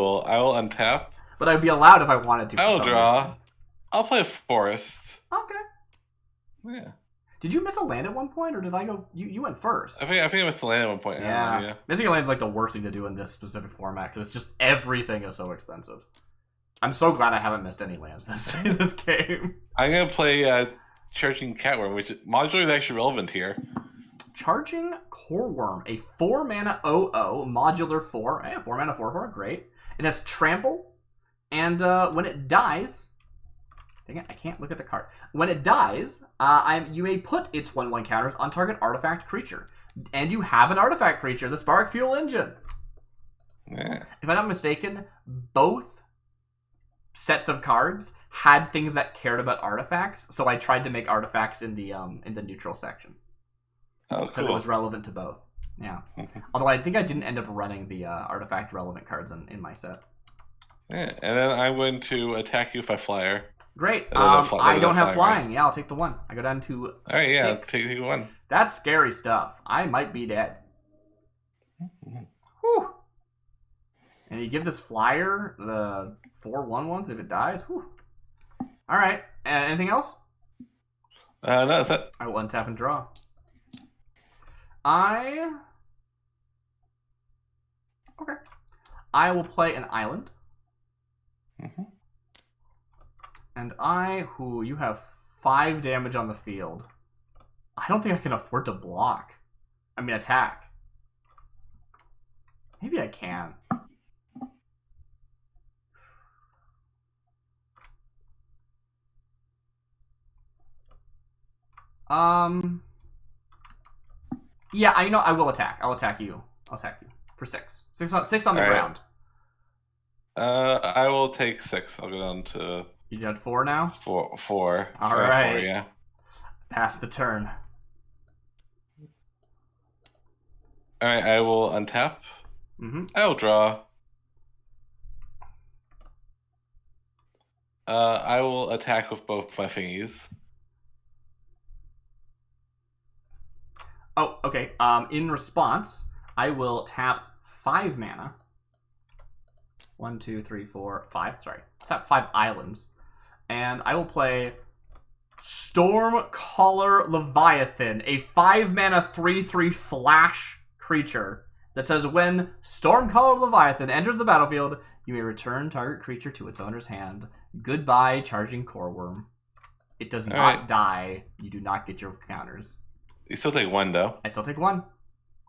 cool. I will untap. But I'd be allowed if I wanted to. I'll for some draw. reason. I'll play Forest. Okay. Yeah. Did you miss a land at one point, or did I go? You went first. I think I missed the land at one point. Yeah. Missing a land's like the worst thing to do in this specific format because it's just everything is so expensive. I'm so glad I haven't missed any lands this game. I'm gonna play Charging Catworm, which modular is actually relevant here. Charging Coreworm, a 4-mana 0/0 modular 4. 4-mana 4/4, great. It has trample, and when it dies. Dang it, I can't look at the card. When it dies, you may put its 1/1 counters on target artifact creature. And you have an artifact creature, the Spark Fuel Engine. Yeah. If I'm not mistaken, both sets of cards had things that cared about artifacts, so I tried to make artifacts in the neutral section. Oh, because it was relevant to both. Yeah. Although I think I didn't end up running the artifact relevant cards in my set. Yeah, and then I'm going to attack you if I flyer. Great. I don't have flying. Right? Yeah, I'll take the 1. I go down to 6. All right, yeah, take 1. That's scary stuff. I might be dead. Whew. And you give this flyer the 4/1/1s if it dies. Whew. All right. Anything else? No, that's it. I will untap and draw. Okay. I will play an island. Mm-hmm. And you have 5 damage on the field. I don't think I can afford to block. I mean, attack. Maybe I can. Yeah, I will attack. I'll attack you. I'll attack you for 6. 6 on the ground. I will take 6. I'll go down to. You got 4 now? 4. All right. 4, yeah. Pass the turn. All right, I will untap. Mm-hmm. I will draw. I will attack with both my thingies. Oh, okay. In response, I will tap 5 mana. 1, 2, 3, 4, 5. Sorry. Tap 5 islands. And I will play Stormcaller Leviathan, a 5-mana 3/3 flash creature that says when Stormcaller Leviathan enters the battlefield, you may return target creature to its owner's hand. Goodbye, Charging Coreworm. It does not die. You do not get your counters. You still take 1, though. I still take 1.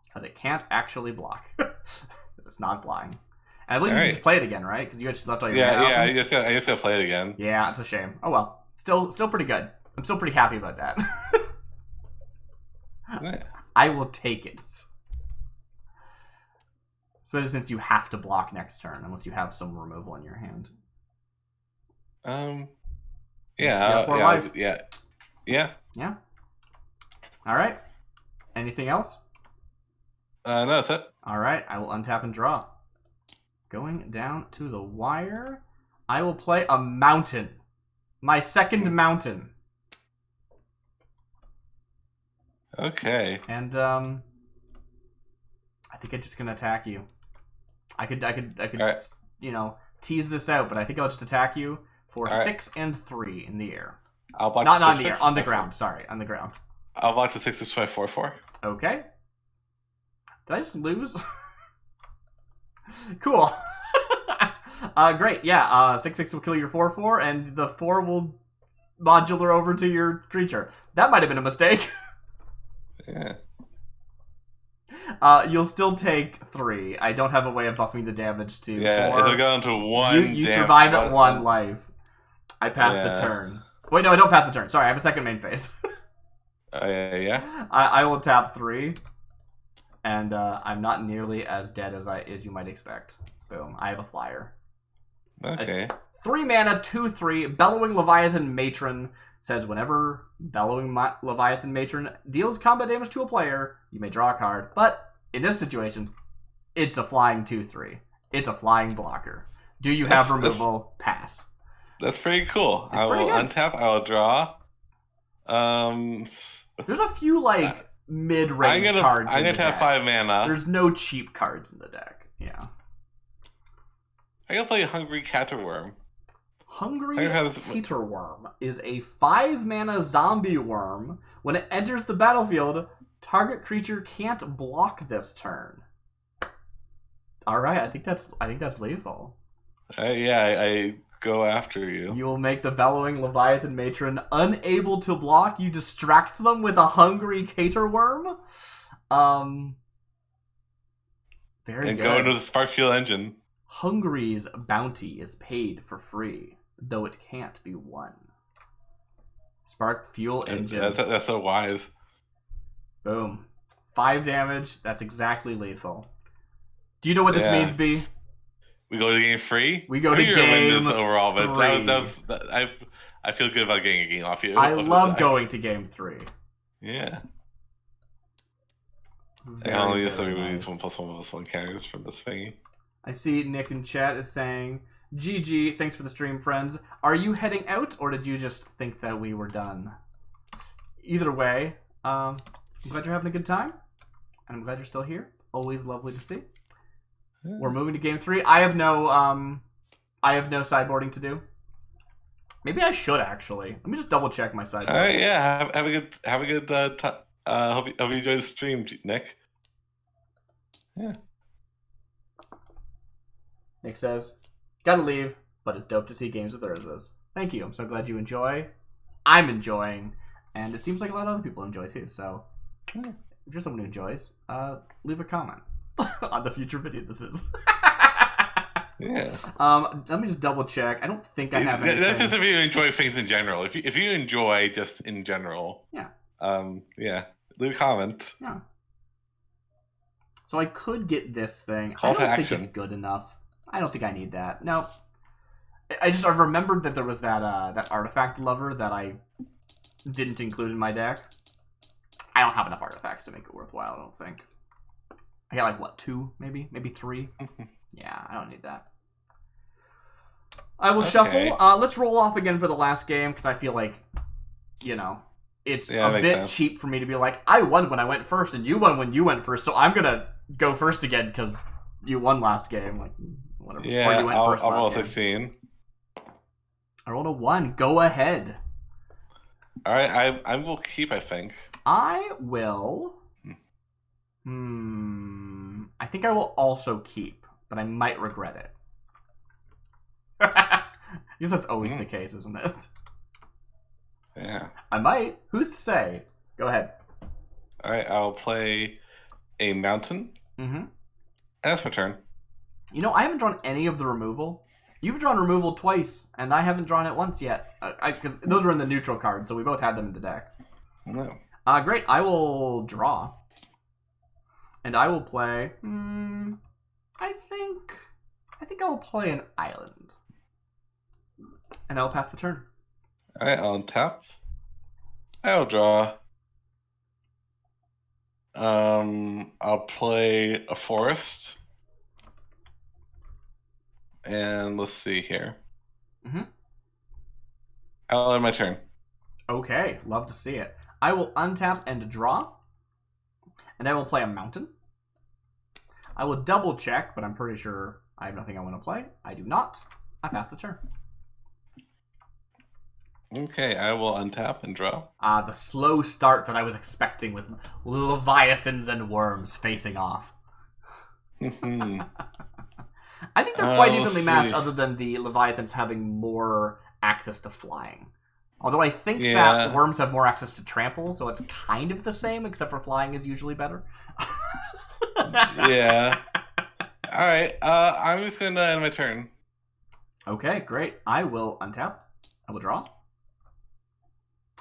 Because it can't actually block. It's not flying. And I believe you can just play it again, right? Because you actually left all your mana Yeah, out. I just gotta play it again. Yeah, it's a shame. Oh well. Still pretty good. I'm still pretty happy about that. Yeah. I will take it. Especially since you have to block next turn, unless you have some removal in your hand. Yeah. Yeah. Alright. Anything else? No, that's it. Alright, I will untap and draw. Going down to the wire, I will play a mountain. My second mountain. Okay. And I think I'm just gonna attack you. I could right. tease this out, but I think I'll just attack you for All 6 and 3 in the air. I'll block Not in the air, on the ground. Sorry, on the ground. I'll block the 6 5 4 4. Okay. Did I just lose? Cool. Great. Yeah. 6/6 will kill your 4/4, and the 4 will modular over to your creature. That might have been a mistake. Yeah. You'll still take 3. I don't have a way of buffing the damage to 4. Yeah, it'll go down to 1. You survive at 1 life. I pass the turn. Wait, no, I don't pass the turn. Sorry, I have a second main phase. Yeah. I will tap 3. And I'm not nearly as dead as you might expect. Boom. I have a flyer. Okay. 3 mana, 2/3, Bellowing Leviathan Matron says whenever Bellowing Leviathan Matron deals combat damage to a player, you may draw a card. But in this situation, it's a flying 2/3. It's a flying blocker. Do you have removal? Pass. That's pretty cool. It's pretty good. Untap. I will draw. There's a few mid-range cards. I'm gonna tap 5 mana. There's no cheap cards in the deck. Yeah. I gotta play Hungry Caterworm. Hungry Caterworm is a 5-mana zombie worm. When it enters the battlefield, target creature can't block this turn. All right, I think that's lethal. Yeah, I go after you. You will make the bellowing Leviathan matron unable to block. You distract them with a Hungry Caterworm. Very and good. go into the Spark Fuel engine. Hungry's bounty is paid for free, though it can't be won. Spark Fuel engine. That's so wise. Boom. 5 damage. That's exactly lethal. Do you know what this means, B? We go to game 3? We go to game overall, but 3. I feel good about getting a game off you. I love going to game 3. Yeah. Very, I only use nice. 1+1+1 carries from this thingy. I see Nick in chat is saying, GG, thanks for the stream, friends. Are you heading out, or did you just think that we were done? Either way, I'm glad you're having a good time, and I'm glad you're still here. Always lovely to see. Yeah. We're moving to game 3. I have no sideboarding to do. Maybe I should actually. Let me just double check my sideboard. All right, yeah. Have a good time. Hope you enjoyed the stream, Nick. Yeah. Nick says, gotta leave, but it's dope to see games with Urzas. Thank you. I'm so glad you enjoy. I'm enjoying, and it seems like a lot of other people enjoy too. So, if you're someone who enjoys, leave a comment on the future video this is. Yeah. Let me just double check. I don't think I have anything. That's just if you enjoy things in general. If you enjoy just in general. Yeah. Yeah. Leave a comment. Yeah. So I could get this thing. Call I don't to think action. it's good enough. I don't think I need that. No. I remembered that there was that artifact lover that I didn't include in my deck. I don't have enough artifacts to make it worthwhile, I don't think. I got like, what, 2 maybe? Maybe 3? Yeah, I don't need that. I will shuffle. Let's roll off again for the last game, because I feel like, it's a bit cheap for me to be like, I won when I went first, and you won when you went first, so I'm going to go first again, because you won last game. Like, whatever. Yeah, or you went first I'll roll last game. 16. I rolled a 1. Go ahead. All right, I will keep, I think. I will... I think I will also keep, but I might regret it. I guess that's always the case, isn't it? Yeah. I might. Who's to say? Go ahead. All right, I'll play a mountain. Mm-hmm. And that's my turn. I haven't drawn any of the removal. You've drawn removal twice, and I haven't drawn it once yet. Because those were in the neutral card, so we both had them in the deck. No. Great. I will draw. And I will play... I think I'll play an island. And I'll pass the turn. Alright, I'll untap. I'll draw. I'll play a forest. And let's see here. Mm-hmm. I'll end my turn. Okay, love to see it. I will untap and draw. And I will play a mountain. I will double check, but I'm pretty sure I have nothing I want to play. I do not. I pass the turn. Okay, I will untap and draw. The slow start that I was expecting with Leviathans and Wurms facing off. I think they're quite evenly matched, other than the Leviathans having more access to flying. Although I think that Wurms have more access to trample, so it's kind of the same, except for flying is usually better. Yeah. Alright, I'm just going to end my turn. Okay, great. I will untap. I will draw.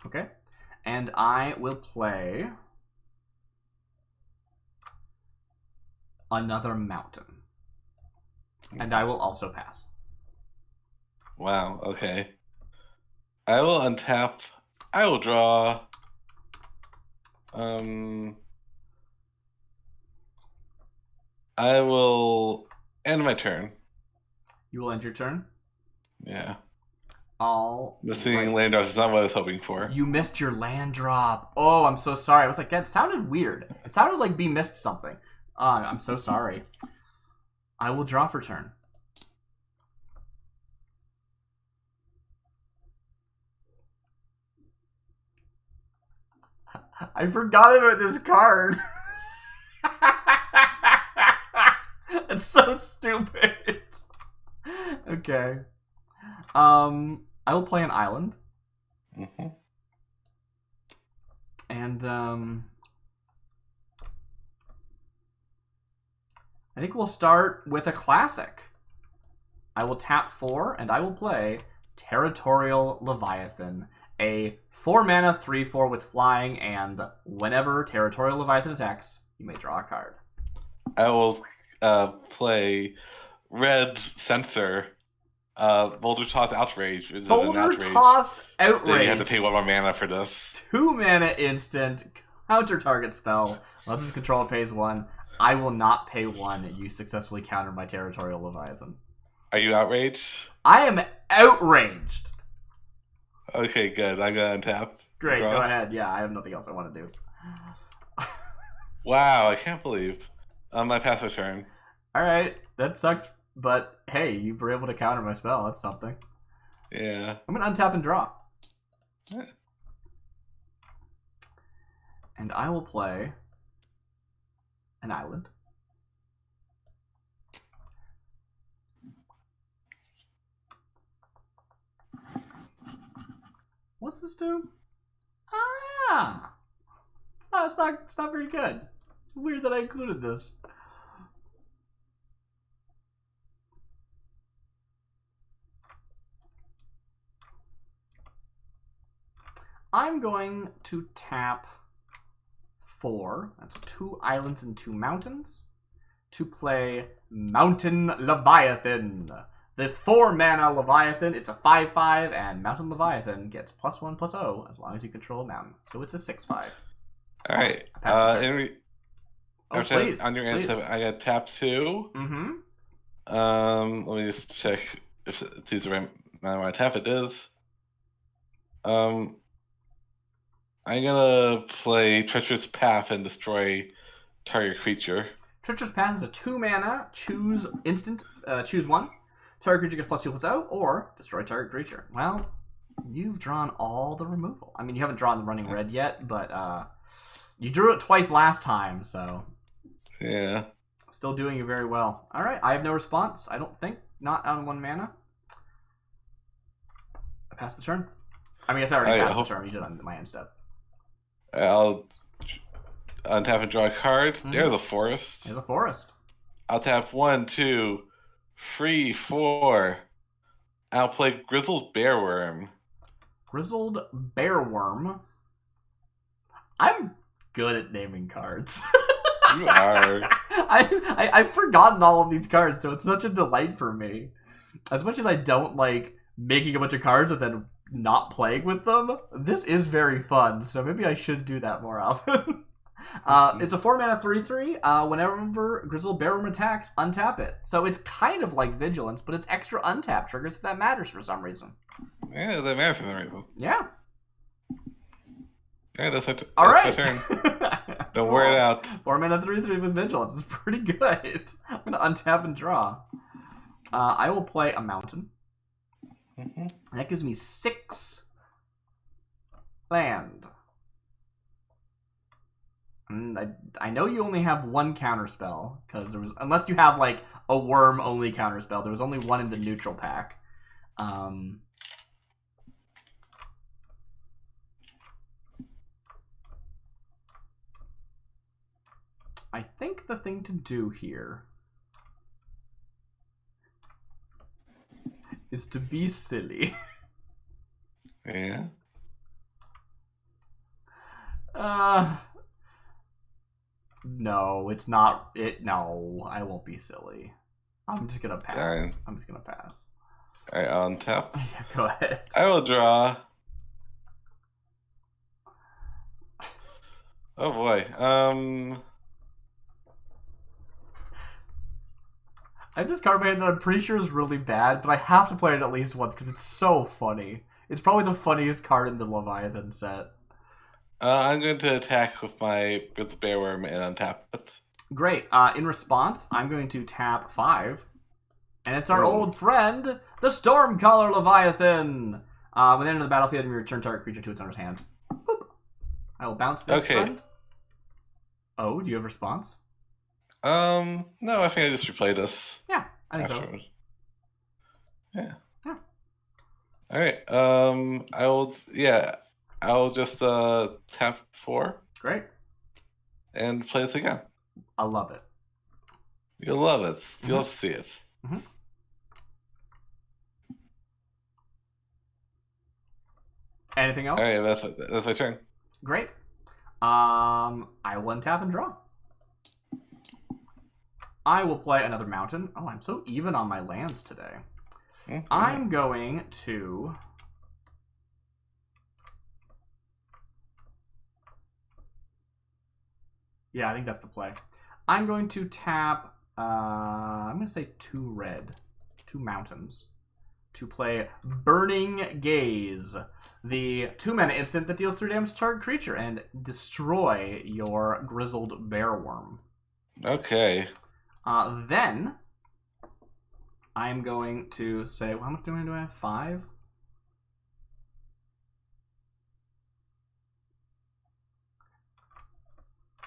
Okay. And I will play another mountain. And I will also pass. Wow, okay. I will untap. I will draw. I will end my turn. You will end your turn? Yeah. Missing land drops is not what I was hoping for. You missed your land drop. Oh, I'm so sorry. I was like, that sounded weird. It sounded like B missed something. I'm so sorry. I will draw for turn. I forgot about this card. It's so stupid. Okay. I will play an island. Mm-hmm. And I think we'll start with a classic. I will tap 4 and I will play Territorial Leviathan, a 4-mana 3/4 with flying, and whenever Territorial Leviathan attacks, you may draw a card. I will play Red Censor, Boulder Toss Outrage. Boulder Toss Outrage. Then you have to pay 1 more mana for this. 2 mana instant, counter target spell. Once its controller pays 1, I will not pay 1. You successfully countered my Territorial Leviathan. Are you outraged? I am outraged. Okay, good. I'm gonna untap. Great, Draw. go ahead. Yeah, I have nothing else I want to do. Wow, I can't believe. I pass my turn. Alright, that sucks, but hey, you were able to counter my spell. That's something. Yeah. I'm gonna untap and draw. Yeah. And I will play an island. What's this do? Ah! It's not very good. It's weird that I included this. I'm going to tap 4. That's 2 islands and 2 mountains. To play Mountain Leviathan. The 4-mana Leviathan, it's a 5/5, and Mountain Leviathan gets +1/+0 as long as you control a mountain. So it's a 6/5. Alright. Please. On your end, I got tap 2. Mm-hmm. Let me just check if it's the right amount of tap it is. I'm gonna play Treacherous Path and destroy target creature. Treacherous Path is a 2-mana, choose instant, choose 1. Target creature gets +2/+0, or destroy target creature. Well, you've drawn all the removal. I mean, you haven't drawn the running red yet, but you drew it twice last time, so yeah, still doing you very well. All right, I have no response. I don't think. Not on 1 mana. I passed the turn. I mean, I guess I already passed the turn. You did on my end step. I'll untap and draw a card. Mm-hmm. There's a forest. There's a forest. I'll tap 1, 2, 3, 4. I'll play Grizzled Bearworm. Grizzled Bearworm. I'm good at naming cards. You are. I've forgotten all of these cards, so it's such a delight for me. As much as I don't like making a bunch of cards and then not playing with them, this is very fun, so maybe I should do that more often. It's a 4-mana 3/3. Whenever Grizzled Bearworm attacks, untap it. So it's kind of like Vigilance, but it's extra untap triggers if that matters for some reason. Yeah, that matters for some reason. Yeah. Yeah, that's my turn. Don't wear it out. 4-mana 3/3 with Vigilance. It's pretty good. I'm going to untap and draw. I will play a mountain. Mm-hmm. That gives me 6 land. And I know you only have 1 counter spell, because there was, unless you have like a worm only counter spell, there was only 1 in the neutral pack. I think the thing to do here is to be silly. Yeah. No, it's not. No, I won't be silly. I'm just gonna pass. Darn. I'm just gonna pass. Alright, on tap. Yeah, go ahead. I will draw. Oh boy. I have this card in my hand that I'm pretty sure is really bad, but I have to play it at least once because it's so funny. It's probably the funniest card in the Leviathan set. I'm going to attack with my Bearworm and untap it. Great. In response, I'm going to tap 5. And it's our old friend, the Stormcaller Leviathan. When they enter the battlefield, you return target creature to its owner's hand. Boop. I will bounce this Okay. friend. Oh, do you have a response? No, I think I just replayed this. Yeah, I think afterward. so. Yeah. Yeah. All right. I'll just tap 4 Great. and play this again. I love it. You'll love it. You'll love to see it. Mm-hmm. Anything else? All right, that's my turn. Great. I will untap and draw. I will play another mountain. Oh, I'm so even on my lands today. Mm-hmm. I'm going to... Yeah, I think that's the play. I'm going to tap... I'm going to say 2 red. 2 mountains. To play Burning Gaze. The 2-mana instant that deals 3 damage to target creature and destroy your Grizzled Bearworm. Okay. Then I'm going to say, well, how much do I have? 5?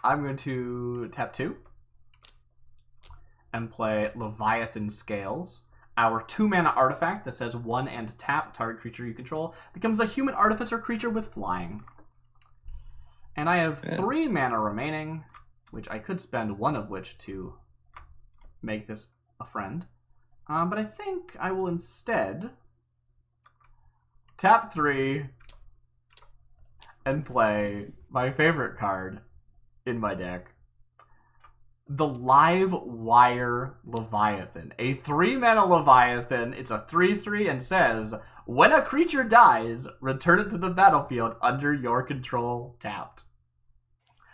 I'm going to tap 2 and play Leviathan Scales. Our 2-mana artifact that says 1 and tap, target creature you control, becomes a human artificer creature with flying. And I have 3 mana remaining, which I could spend 1 of which to make this a friend. But I think I will instead tap 3 and play my favorite card in my deck. The Live Wire Leviathan. A 3-mana Leviathan. It's a 3/3 and says, when a creature dies, return it to the battlefield under your control tapped.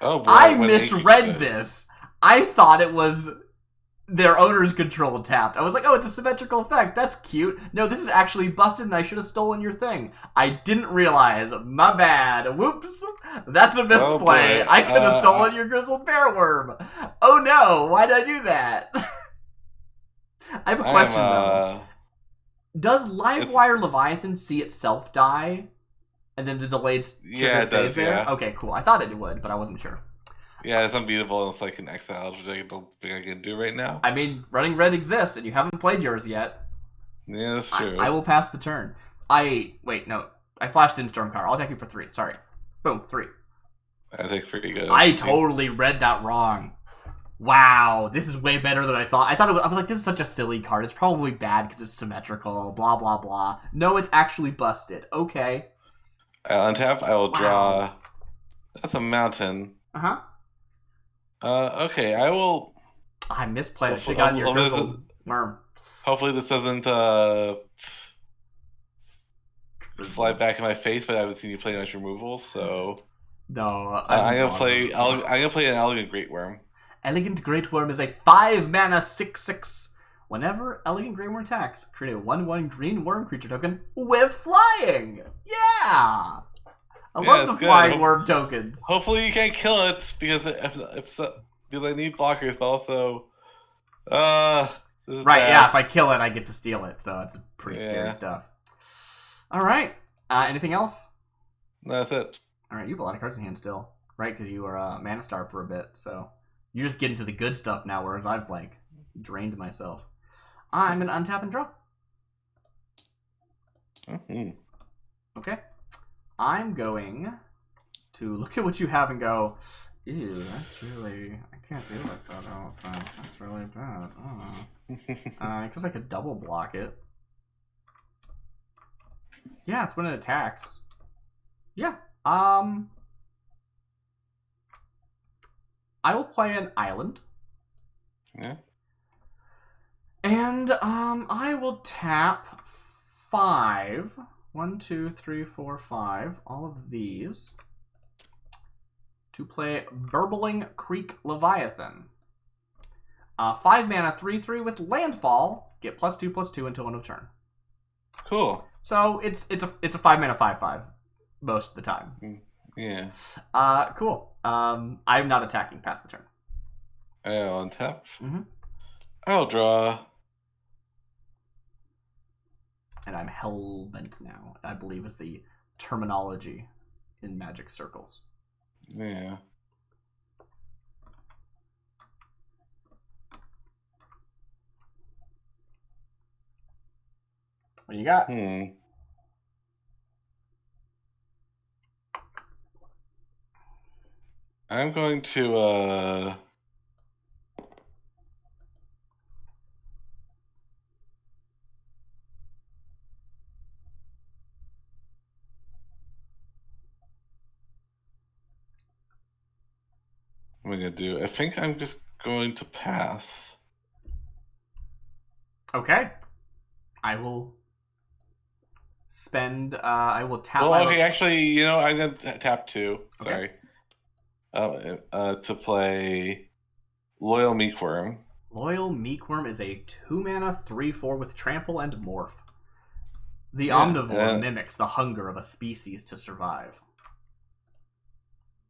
Oh boy, I misread this. I thought it was their owner's control tapped. I was like, oh, it's a symmetrical effect. That's cute. No, this is actually busted and I should have stolen your thing. I didn't realize. My bad. Whoops. That's a misplay. I could have stolen your Grizzled Bearworm. Oh no, why did I do that? I have a question though. Does Livewire Leviathan see itself die? And then the delayed trigger stays there? Yeah. Okay, cool. I thought it would, but I wasn't sure. Yeah, it's unbeatable. It's like an exile, which I don't think I can do right now. I mean, Running Red exists, and you haven't played yours yet. Yeah, that's true. I will pass the turn. Wait, no. I flashed in Stormcar. I'll attack you for 3. Sorry. Boom, 3. I think pretty good. I totally read that wrong. Wow, this is way better than I thought. I was like, this is such a silly card. It's probably bad because it's symmetrical, blah, blah, blah. No, it's actually busted. Okay. I'll untap. I will draw. That's a mountain. Uh-huh. Okay, I will... I misplayed. I should have gotten your Grizzled Worm. Hopefully this doesn't slide back in my face, but I haven't seen you play much removal, so... No, I'm gonna play an Elegant Great Worm. Elegant Great Worm is a 5-mana 6/6. Whenever Elegant Great Worm attacks, create a 1/1 green worm creature token with flying! Yeah! I love the flying worm tokens. Hopefully you can't kill it because because I need blockers, but also right, yeah, if I kill it I get to steal it, so that's pretty scary stuff. Alright. Anything else? No, that's it. Alright, you have a lot of cards in hand still. Right, because you were mana starved for a bit, so you're just getting to the good stuff now, whereas I've like drained myself. I'm gonna untap and draw. Okay. I'm going to look at what you have and go, ew, that's really... I can't do like that all the time. That's really bad. Because I could double block it. Yeah, it's when it attacks. Yeah. I will play an island. Yeah. And I will tap 5. 1, 2, 3, 4, 5. All of these to play Burbling Creek Leviathan. 5 mana 3/3 with landfall. Get +2/+2 until end of turn. Cool. So it's a 5 mana 5/5 most of the time. Yeah. Cool. I'm not attacking past the turn. I'll untap. I'll draw. And I'm hellbent now, I believe is the terminology in Magic circles. Yeah. What do you got? I'm going to what am I gonna do? I think I'm just going to pass. Okay. I will spend. I will tap. Well, okay, actually, I'm gonna tap 2. Okay. Sorry. To play Loyal Meekworm. Loyal Meekworm is a 2-mana 3/4 with trample and morph. The omnivore mimics the hunger of a species to survive.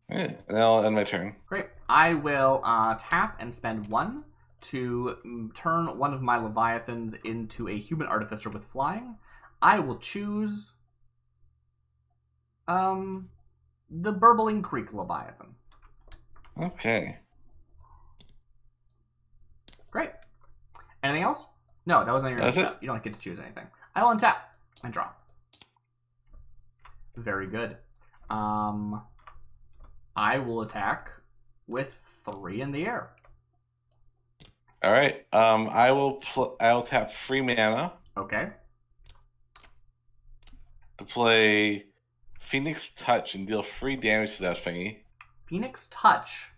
Yeah, and I'll end my turn. Great. I will tap and spend 1 to turn one of my Leviathans into a human artificer with flying. I will choose the Burbling Creek Leviathan. Okay. Great. Anything else? No, that wasn't your next step. You don't get to choose anything. I will untap and draw. Very good. I will attack with 3 in the air. All right. I'll tap 3 mana. Okay. To play Phoenix Touch and deal 3 damage to that thingy. Phoenix Touch.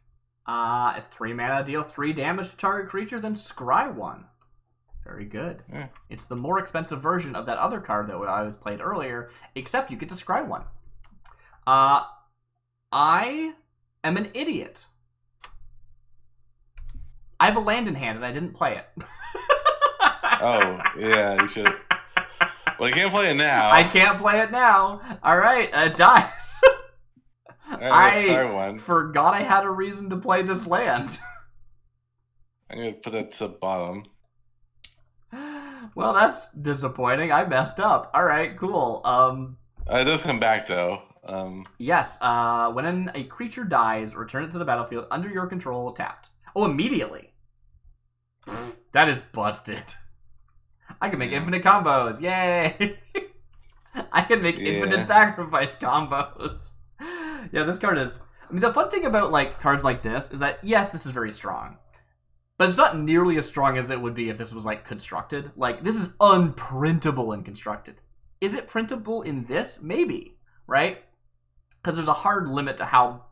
3 mana, deal 3 damage to target creature, then scry 1. Very good. Yeah. It's the more expensive version of that other card that I was played earlier, except you get to scry 1. I am an idiot. I have a land in hand and I didn't play it. Oh, yeah, you should. Well, you can't play it now. I can't play it now. All right, it dies. I forgot I had a reason to play this land. I'm going to put it to the bottom. Well, that's disappointing. I messed up. All right, cool. It does come back, though. Yes, when a creature dies, return it to the battlefield under your control, tapped. Oh, immediately. That is busted. I can make infinite combos. Yay! I can make infinite sacrifice combos. Yeah, this card is... I mean, the fun thing about cards like this is that, yes, this is very strong. But it's not nearly as strong as it would be if this was, constructed. This is unprintable in constructed. Is it printable in this? Maybe, right? Because there's a hard limit to how,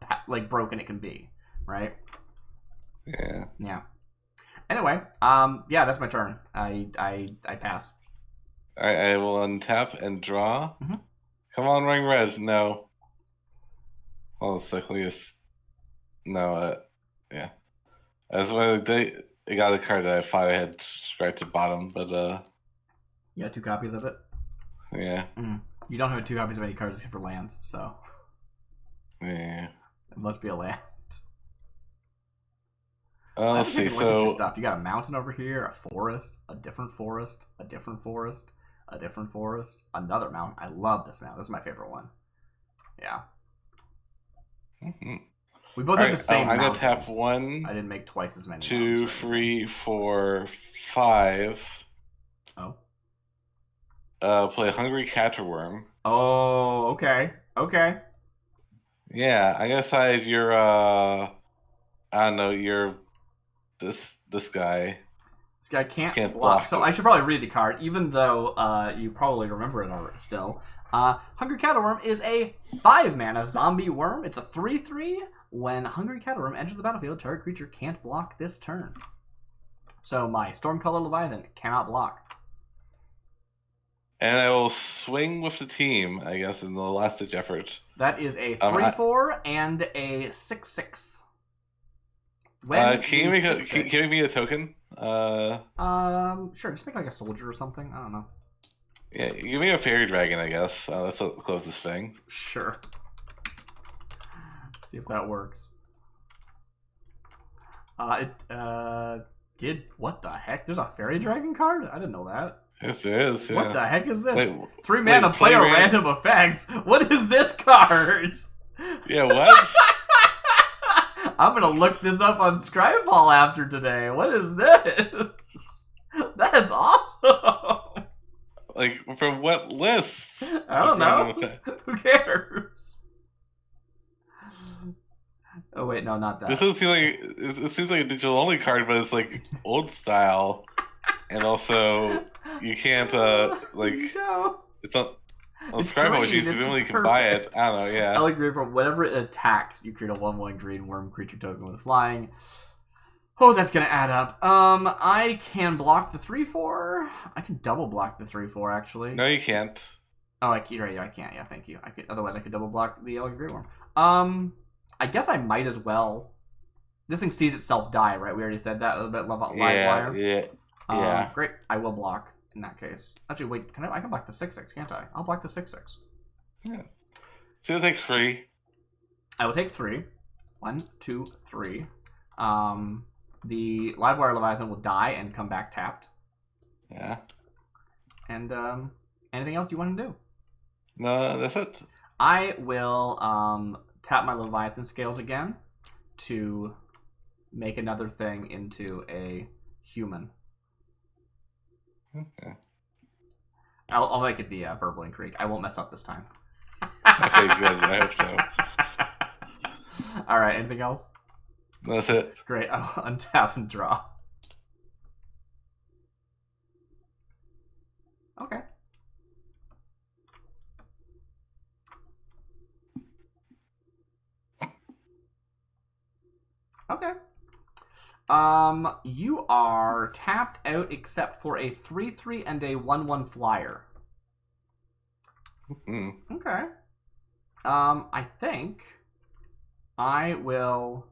broken it can be, right? Yeah. Yeah. Anyway, yeah, that's my turn. I pass. I will untap and draw. Mm-hmm. Come on, ring red. No. Hold on a second. No, yeah. That's why they got a card that I thought I had scratched at bottom, but You got 2 copies of it? Yeah. You don't have 2 copies of any cards except for lands, so. Yeah. It must be a land. Let's see. So stuff. You got a mountain over here, a forest, a different forest, a different forest, a different forest, another mountain. I love this mountain. This is my favorite one. Yeah. Mm-hmm. We both have the same I'm mountains. gonna tap 1. I didn't make twice as many. 2, 3, 4, 5. Oh. Play Hungry Caterworm. Oh, okay. Okay. Yeah, I guess you're I don't know, you're this guy. This guy can't block. So I should probably read the card, even though you probably remember it already still. Hungry Caterworm is a 5-mana zombie worm. It's a 3/3. When Hungry Caterworm enters the battlefield, target creature can't block this turn. So my Stormcolor Leviathan cannot block. And I will swing with the team, I guess, in the last-ditch effort. That is a 3/4 and a 6/6. Can you give me a token? Sure. Just make a soldier or something. I don't know. Yeah, give me a fairy dragon, I guess. That's the closest thing. Sure. Let's see if that works. It did. What the heck? There's a fairy dragon card? I didn't know that. Yes, there is. Yeah. What the heck is this? Wait, 3 mana, play a random effect. What is this card? Yeah, what? I'm gonna look this up on Scryfall after today. What is this? That's awesome. Like, from what list? I don't know. Who cares? Oh wait, no, not that. This doesn't seem like it seems like a digital only card, but it's like old style, and also you can't like no. it's not. On It's Scryfall, which green, you it's presumably can buy it. perfect. I don't know, yeah. I like green from whenever it attacks, you create a 1/1 green worm creature token with flying. Oh, that's gonna add up. I can block the 3/4. I can double block the 3/4 actually. No, you can't. Oh, you're right. I can't. Yeah, thank you. Otherwise, I could double block the Elegant Grey Worm. I guess I might as well. This thing sees itself die, right? We already said that a little bit. Live wire. Yeah. Great. I will block in that case. Actually, wait. I can block the 6/6, can't I? I'll block the 6/6. Yeah. So you'll take 3. I will take 3. 1, 2, 3. The Livewire Leviathan will die and come back tapped. Yeah. And anything else you want to do? No, that's it. I will tap my Leviathan scales again to make another thing into a human. Okay. I'll make it the Burbling Creek. I won't mess up this time. Okay, good. I hope so. All right. Anything else? That's it. Great. I'll untap and draw. Okay. Okay. You are tapped out except for a 3/3 and a 1/1 flyer. Mm-hmm. Okay. I think I will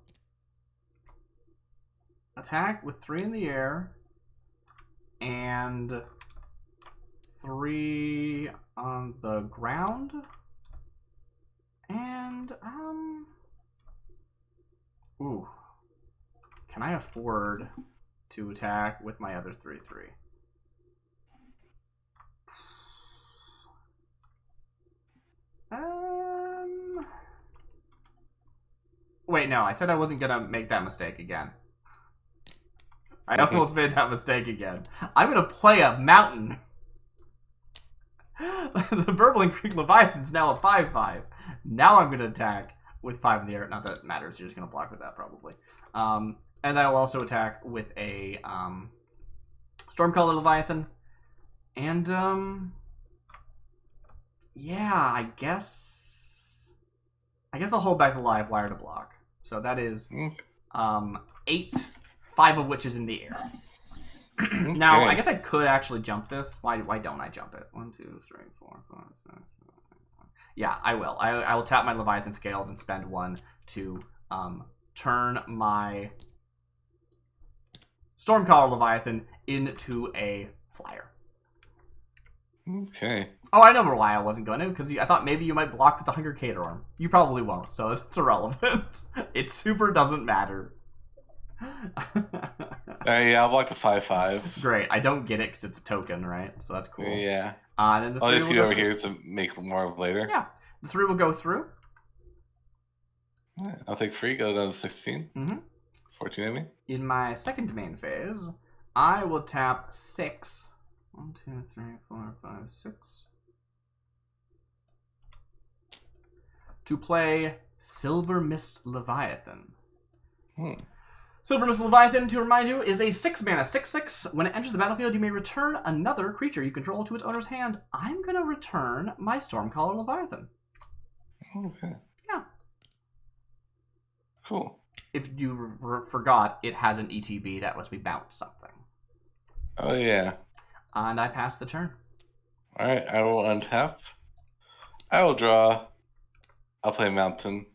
attack with 3 in the air and 3 on the ground. And ooh. Can I afford to attack with my other 3/3? Wait, no. I said I wasn't gonna make that mistake again. I almost made that mistake again. I'm gonna play a mountain. The Burbling Creek Leviathan's now a 5/5. Now I'm gonna attack with 5 in the air. Not that it matters. You're just gonna block with that probably. And I'll also attack with a Stormcaller Leviathan. And yeah, I guess I'll hold back the live wire to block. So that is 8, 5 of which is in the air. Okay. Now, I guess I could actually jump this. Why don't I jump it? 1, 2, 3, 4, 5, 6, 7, 8. Yeah, I will. I will tap my Leviathan scales and spend 1 to turn my Stormcaller Leviathan into a flyer. Okay. Oh, I know why I wasn't going to, because I thought maybe you might block with the Hunger Cater Arm. You probably won't, so it's irrelevant. It super doesn't matter. Yeah, I'll block the 5/5. Great. I don't get it because it's a token, right? So that's cool. Yeah. And then the 3 I'll just will be go over through. here to make more of later. Yeah. The 3 will go through. Yeah, I'll take 3, go down to 16. Mm-hmm. 14, I mean. In my second main phase, I will tap 6. 1, 2, 3, 4, 5, 6. To play Silver Mist Leviathan. Silver Mist Leviathan, to remind you, is a 6-mana 6/6. When it enters the battlefield, you may return another creature you control to its owner's hand. I'm going to return my Stormcaller Leviathan. Okay. Yeah. Cool. If you forgot, it has an ETB that lets me bounce something. Oh, yeah. And I pass the turn. Alright, I will untap. I will draw. I'll play Mountain.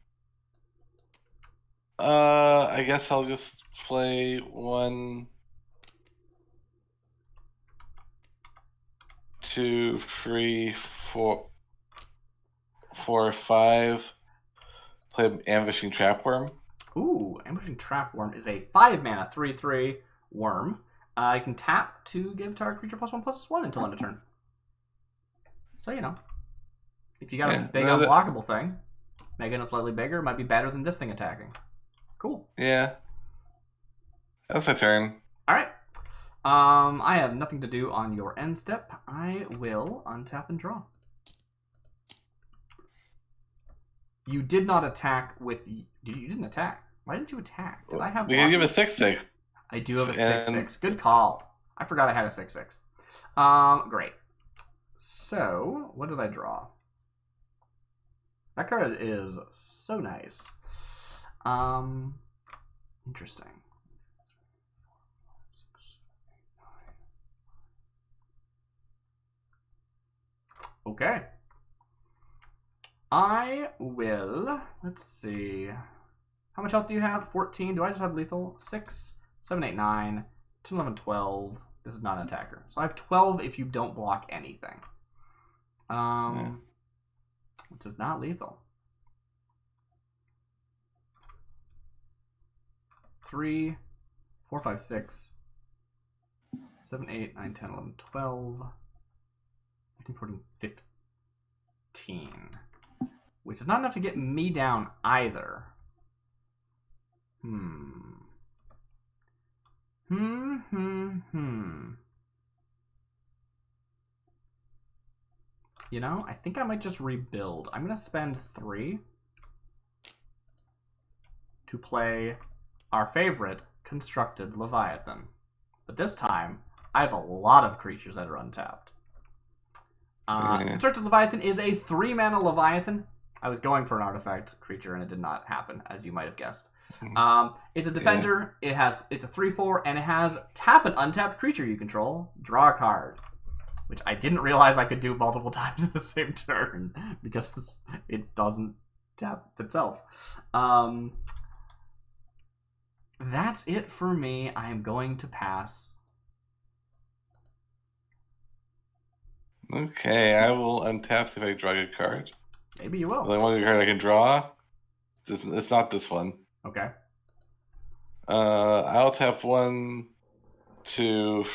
I guess I'll just play 1, 2, 3, 4, 5. Play Ambushing Trapworm. Ooh, Ambushing Trapworm is a 5-mana 3/3 worm. I can tap to give target creature +1/+1 until end of turn. So, you know, if you got a big unblockable thing, making it slightly bigger might be better than this thing attacking. Cool. Yeah. That's my turn. All right. I have nothing to do on your end step. I will untap and draw. You did not attack with... You didn't attack. Why didn't you attack? Did I have... We can give a 6/6. I do have a And- 6/6. Good call. I forgot I had a 6/6. Great. So, what did I draw? That card is so nice. Interesting. Okay. I will... Let's see. How much health do you have? 14. Do I just have lethal? 6, 7, 8, 9, 10, 11, 12. This is not an attacker. So I have 12 if you don't block anything. Which is not lethal. 3, 4, 5, 6, 7, 8, 9, 10, 11, 12, 13, 14, 15. Which is not enough to get me down either. You know, I think I might just rebuild. I'm going to spend 3 to play our favorite constructed Leviathan. But this time, I have a lot of creatures that are untapped. Constructed Leviathan is a 3-mana Leviathan. I was going for an artifact creature and it did not happen, as you might have guessed. It's a defender. It's a 3/4 and it has tap an untapped creature you control, draw a card, which I didn't realize I could do multiple times in the same turn because it doesn't tap itself. That's it for me. I am going to pass. Okay, I will untap if I draw a card. Maybe you will. The only one card I can draw. It's not this one. Okay. I'll tap 1 to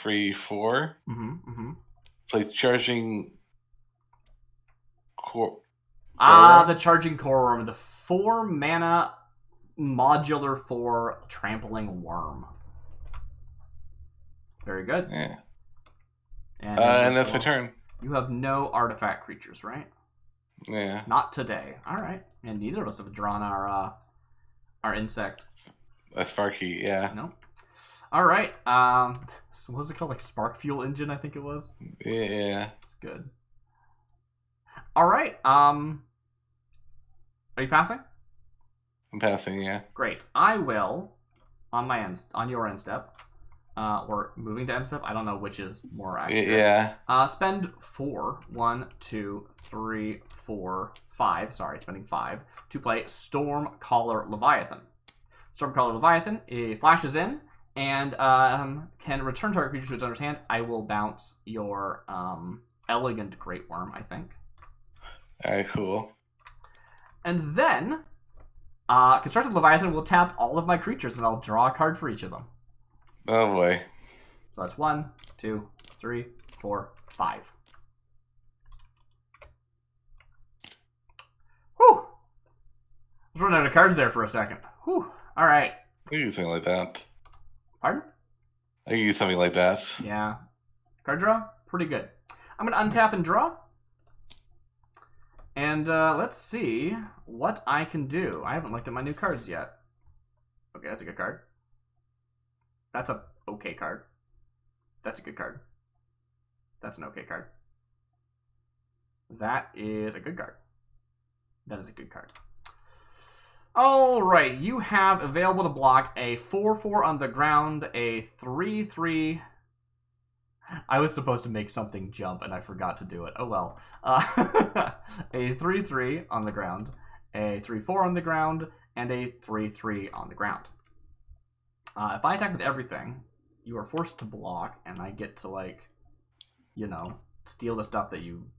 free 4. Play charging core. The charging core worm, the 4-mana modular 4 trampling worm. Very good. Yeah. And that's my turn. You have no artifact creatures, right? Yeah. Not today. All right. And neither of us have drawn our insect. A Sparky, yeah. No. All right. So what was it called? Like Spark Fuel Engine, I think it was. Yeah. It's good. All right. Are you passing? I'm passing, yeah. Great. I will on your end step. Or moving to end step. I don't know which is more accurate. Yeah. Spend 4. 1, 2, 3, 4, 5. Sorry, spending 5 to play Stormcaller Leviathan. Stormcaller Leviathan flashes in and can return target creature to its owner's hand. I will bounce your Elegant Great Worm, I think. Alright, cool. And then Constructed Leviathan will tap all of my creatures and I'll draw a card for each of them. Oh boy. So that's 1, 2, 3, 4, 5. Whew! I was running out of cards there for a second. Whew. All right. I can use something like that. Pardon? I can use something like that. Yeah. Card draw? Pretty good. I'm going to untap and draw. And let's see what I can do. I haven't looked at my new cards yet. Okay, that's a good card. That's a okay card. That's a good card. That's an okay card. That is a good card. That is a good card. All right, you have available to block a 4/4 on the ground, a 3/3. I was supposed to make something jump and I forgot to do it. Oh well. A 3/3 on the ground, a 3/4 on the ground, and a 3/3 on the ground. If I attack with everything, you are forced to block, and I get to, like, you know, steal the stuff that you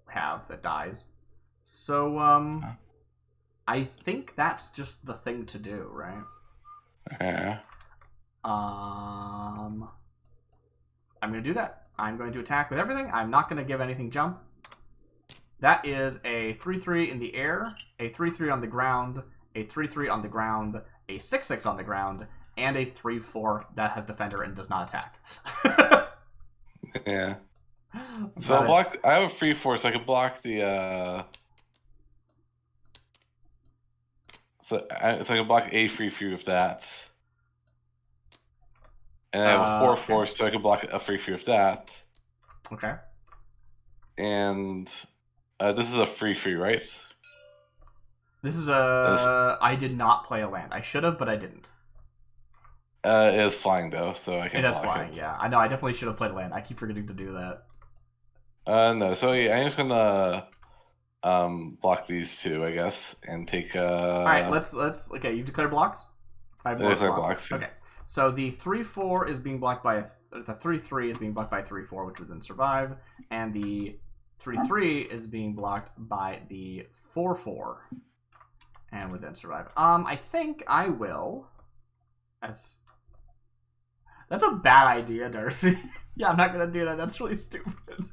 have that dies. So, I think that's just the thing to do, right? Yeah. I'm going to do that. I'm going to attack with everything. I'm not going to give anything jump. That is a 3/3 in the air, a 3/3 on the ground, a 3/3 on the ground, a 6/6 on the ground, and a 3/4 that has defender and does not attack. Yeah. So I'll block. I have a 3/4, so I can block the. So I can block a 3/3 with that. And I have a 4/4, so I can block a 3/3 with that. Okay. And this is a 3/3, right? This is a. I did not play a land. I should have, but I didn't. It is flying though, so I can't. It is flying. Yeah, I know. I definitely should have played a land. I keep forgetting to do that. No. So yeah, I'm just gonna block these two, I guess, and take. All right. Let's. Okay, you've declared blocks. I have blocks. Okay. So the 3/4 is being blocked by the 3/3 is being blocked by 3/4, which would then survive, and the 3/3 is being blocked by the 4/4, and would then survive. I think I will. That's a bad idea, Darcy. Yeah, I'm not gonna do that. That's really stupid.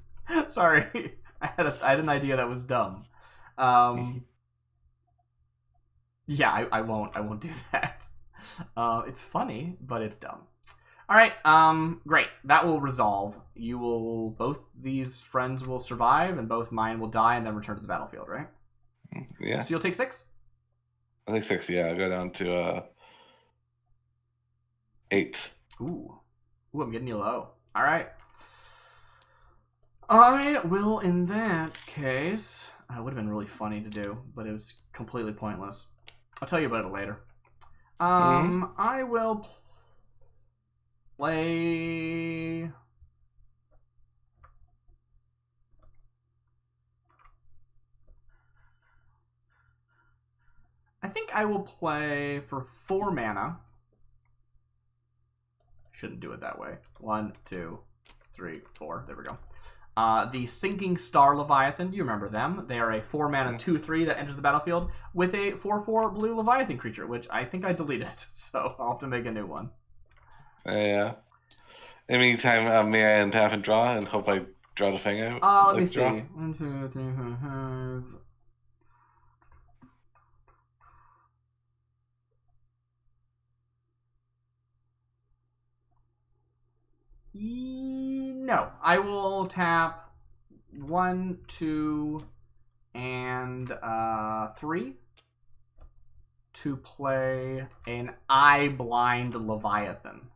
Sorry, I had an idea that was dumb. Yeah, I won't do that. It's funny, but it's dumb. All right, great. That will resolve. Both these friends will survive, and both mine will die, and then return to the battlefield, right? Yeah. So you'll take 6? I think 6. Yeah, I'll go down to 8. Ooh, I'm getting you low. All right. I will, in that case. It would have been really funny to do, but it was completely pointless. I'll tell you about it later. I will play. I think I will play for 4 mana. Shouldn't do it that way. 1, 2, 3, 4. There we go. The Sinking Star Leviathan. You remember them? They are a 4 mana 2/3 that enters the battlefield with a 4/4 blue Leviathan creature, which I think I deleted, so I'll have to make a new one. Yeah. Anytime may I untap and draw and hope I draw the thing out? Let me see. 1, 2, 3, 4, 5. No, I will tap 1, 2, and 3 to play an Eye Blind Leviathan.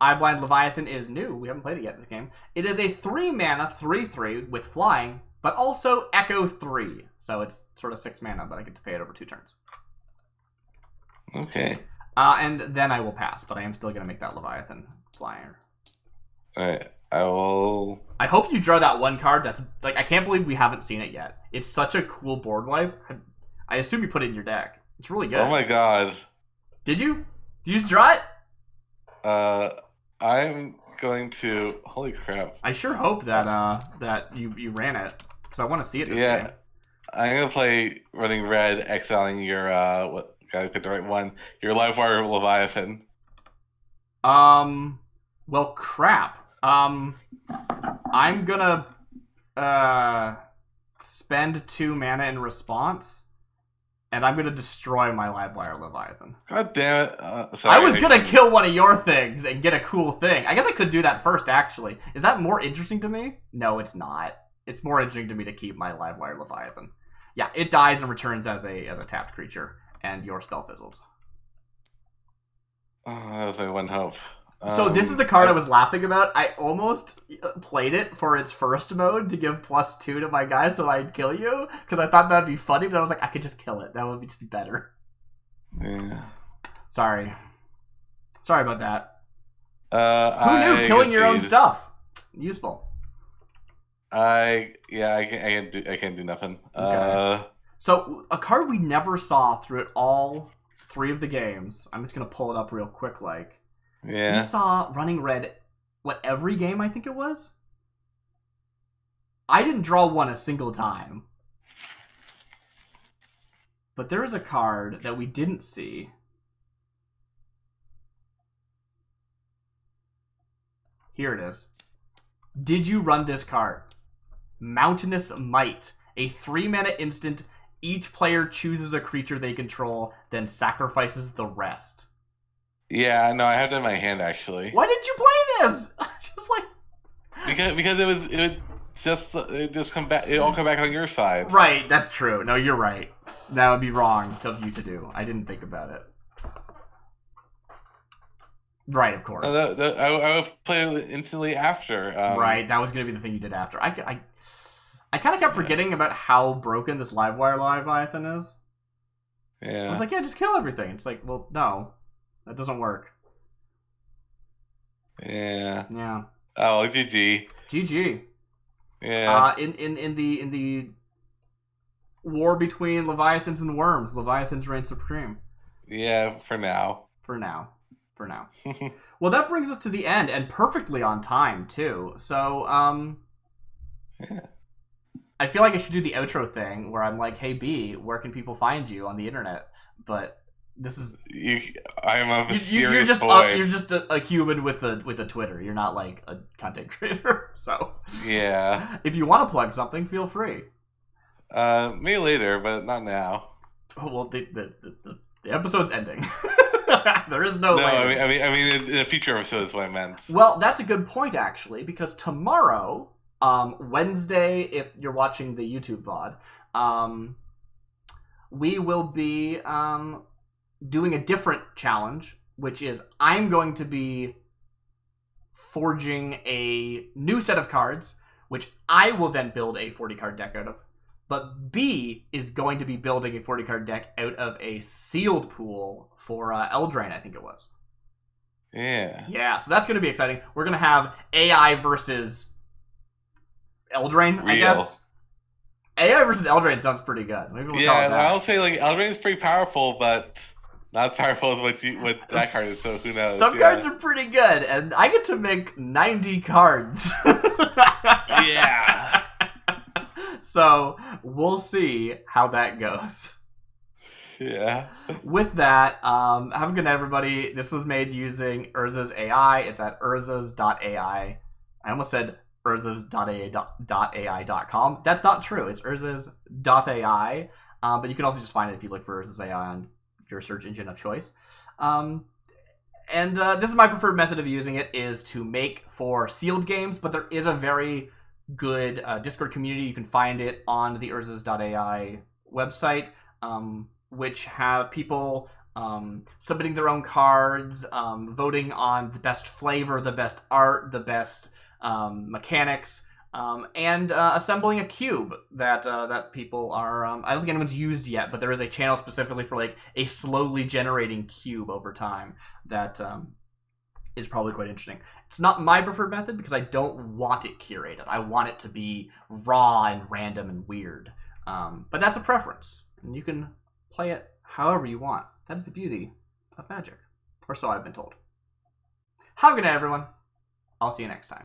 Eye Blind Leviathan is new. We haven't played it yet in this game. It is a 3 mana 3/3 with flying, but also Echo 3. So it's sort of 6 mana, but I get to pay it over 2 turns. Okay. And then I will pass, but I am still going to make that Leviathan flyer. Alright, I will. I hope you draw that one card that's like, I can't believe we haven't seen it yet. It's such a cool board wipe. I assume you put it in your deck. It's really good. Oh my god. Did you? Did you just draw it? I'm going to. Holy crap. I sure hope that that you ran it, because I want to see it this game. I'm going to play running red, exiling your, gotta pick the right one, your Livewire Leviathan. Well, crap. I'm gonna spend 2 mana in response, and I'm gonna destroy my Livewire Leviathan. God damn it! Sorry, I was gonna kill one of your things and get a cool thing. I guess I could do that first. Actually, is that more interesting to me? No, it's not. It's more interesting to me to keep my Livewire Leviathan. Yeah, it dies and returns as a tapped creature, and your spell fizzles. Oh, that was my one hope. So this is the card I was laughing about. I almost played it for its first mode to give +2 to my guy so I'd kill you, because I thought that'd be funny, but I was like, I could just kill it. That would just be better. Yeah. Sorry about that. Who knew killing your own stuff? Useful. I can't do nothing. Okay. So a card we never saw through all 3 of the games. I'm just gonna pull it up real quick, like. Yeah. We saw running red, every game I think it was? I didn't draw one a single time. But there is a card that we didn't see. Here it is. Did you run this card? Mountainous Might. A 3 mana instant Each player chooses a creature they control, then sacrifices the rest. Yeah, no, I had that in my hand actually. Why did you play this? Just like because it just come back. It all come back on your side. Right, that's true. No, you're right. That would be wrong of you to do. I didn't think about it. Right, of course. I would play it instantly after. Right, that was going to be the thing you did after. I kind of kept forgetting about how broken this Livewire Leviathan is. Yeah. I was like, yeah, just kill everything. It's like, well, no. That doesn't work. Yeah. Yeah. Oh, GG. GG. Yeah. In the war between Leviathans and Wurms, Leviathans reign supreme. Yeah, for now. For now. Well, that brings us to the end, and perfectly on time too. So, yeah. I feel like I should do the outro thing where I'm like, "Hey B, where can people find you on the internet?" But this is I'm a mysterious you're just void. you're just a human with a Twitter. You're not like a content creator. So yeah, if you want to plug something, feel free. Maybe later, but not now. Well, the episode's ending. There is no. No, later. I mean, in a future episode is what I meant. Well, that's a good point actually, because tomorrow, Wednesday, if you're watching the YouTube VOD, we will be doing a different challenge, which is I'm going to be forging a new set of cards, which I will then build a 40-card deck out of. But B is going to be building a 40-card deck out of a sealed pool for Eldraine, I think it was. Yeah. Yeah, so that's going to be exciting. We're going to have AI versus Eldraine, I guess. AI versus Eldraine sounds pretty good. Maybe we'll call it that. I'll say like Eldraine's pretty powerful, but not as powerful as what that card is. So who knows? Some cards are pretty good, and I get to make 90 cards. Yeah. So we'll see how that goes. Yeah. With that, have a good night, everybody. This was made using Urza's AI. It's at urzas.ai. I almost said urzas.ai.com. That's not true. It's urzas.ai. But you can also just find it if you look for Urza's AI on your search engine of choice. And this is my preferred method of using it, is to make for sealed games, but there is a very good Discord community. You can find it on the urzas.ai website, which have people submitting their own cards, voting on the best flavor, the best art, the best mechanics, and assembling a cube that people are. I don't think anyone's used yet, but there is a channel specifically for like a slowly generating cube over time that is probably quite interesting. It's not my preferred method because I don't want it curated. I want it to be raw and random and weird. But that's a preference, and you can play it however you want. That's the beauty of Magic, or so I've been told. Have a good night, everyone. I'll see you next time.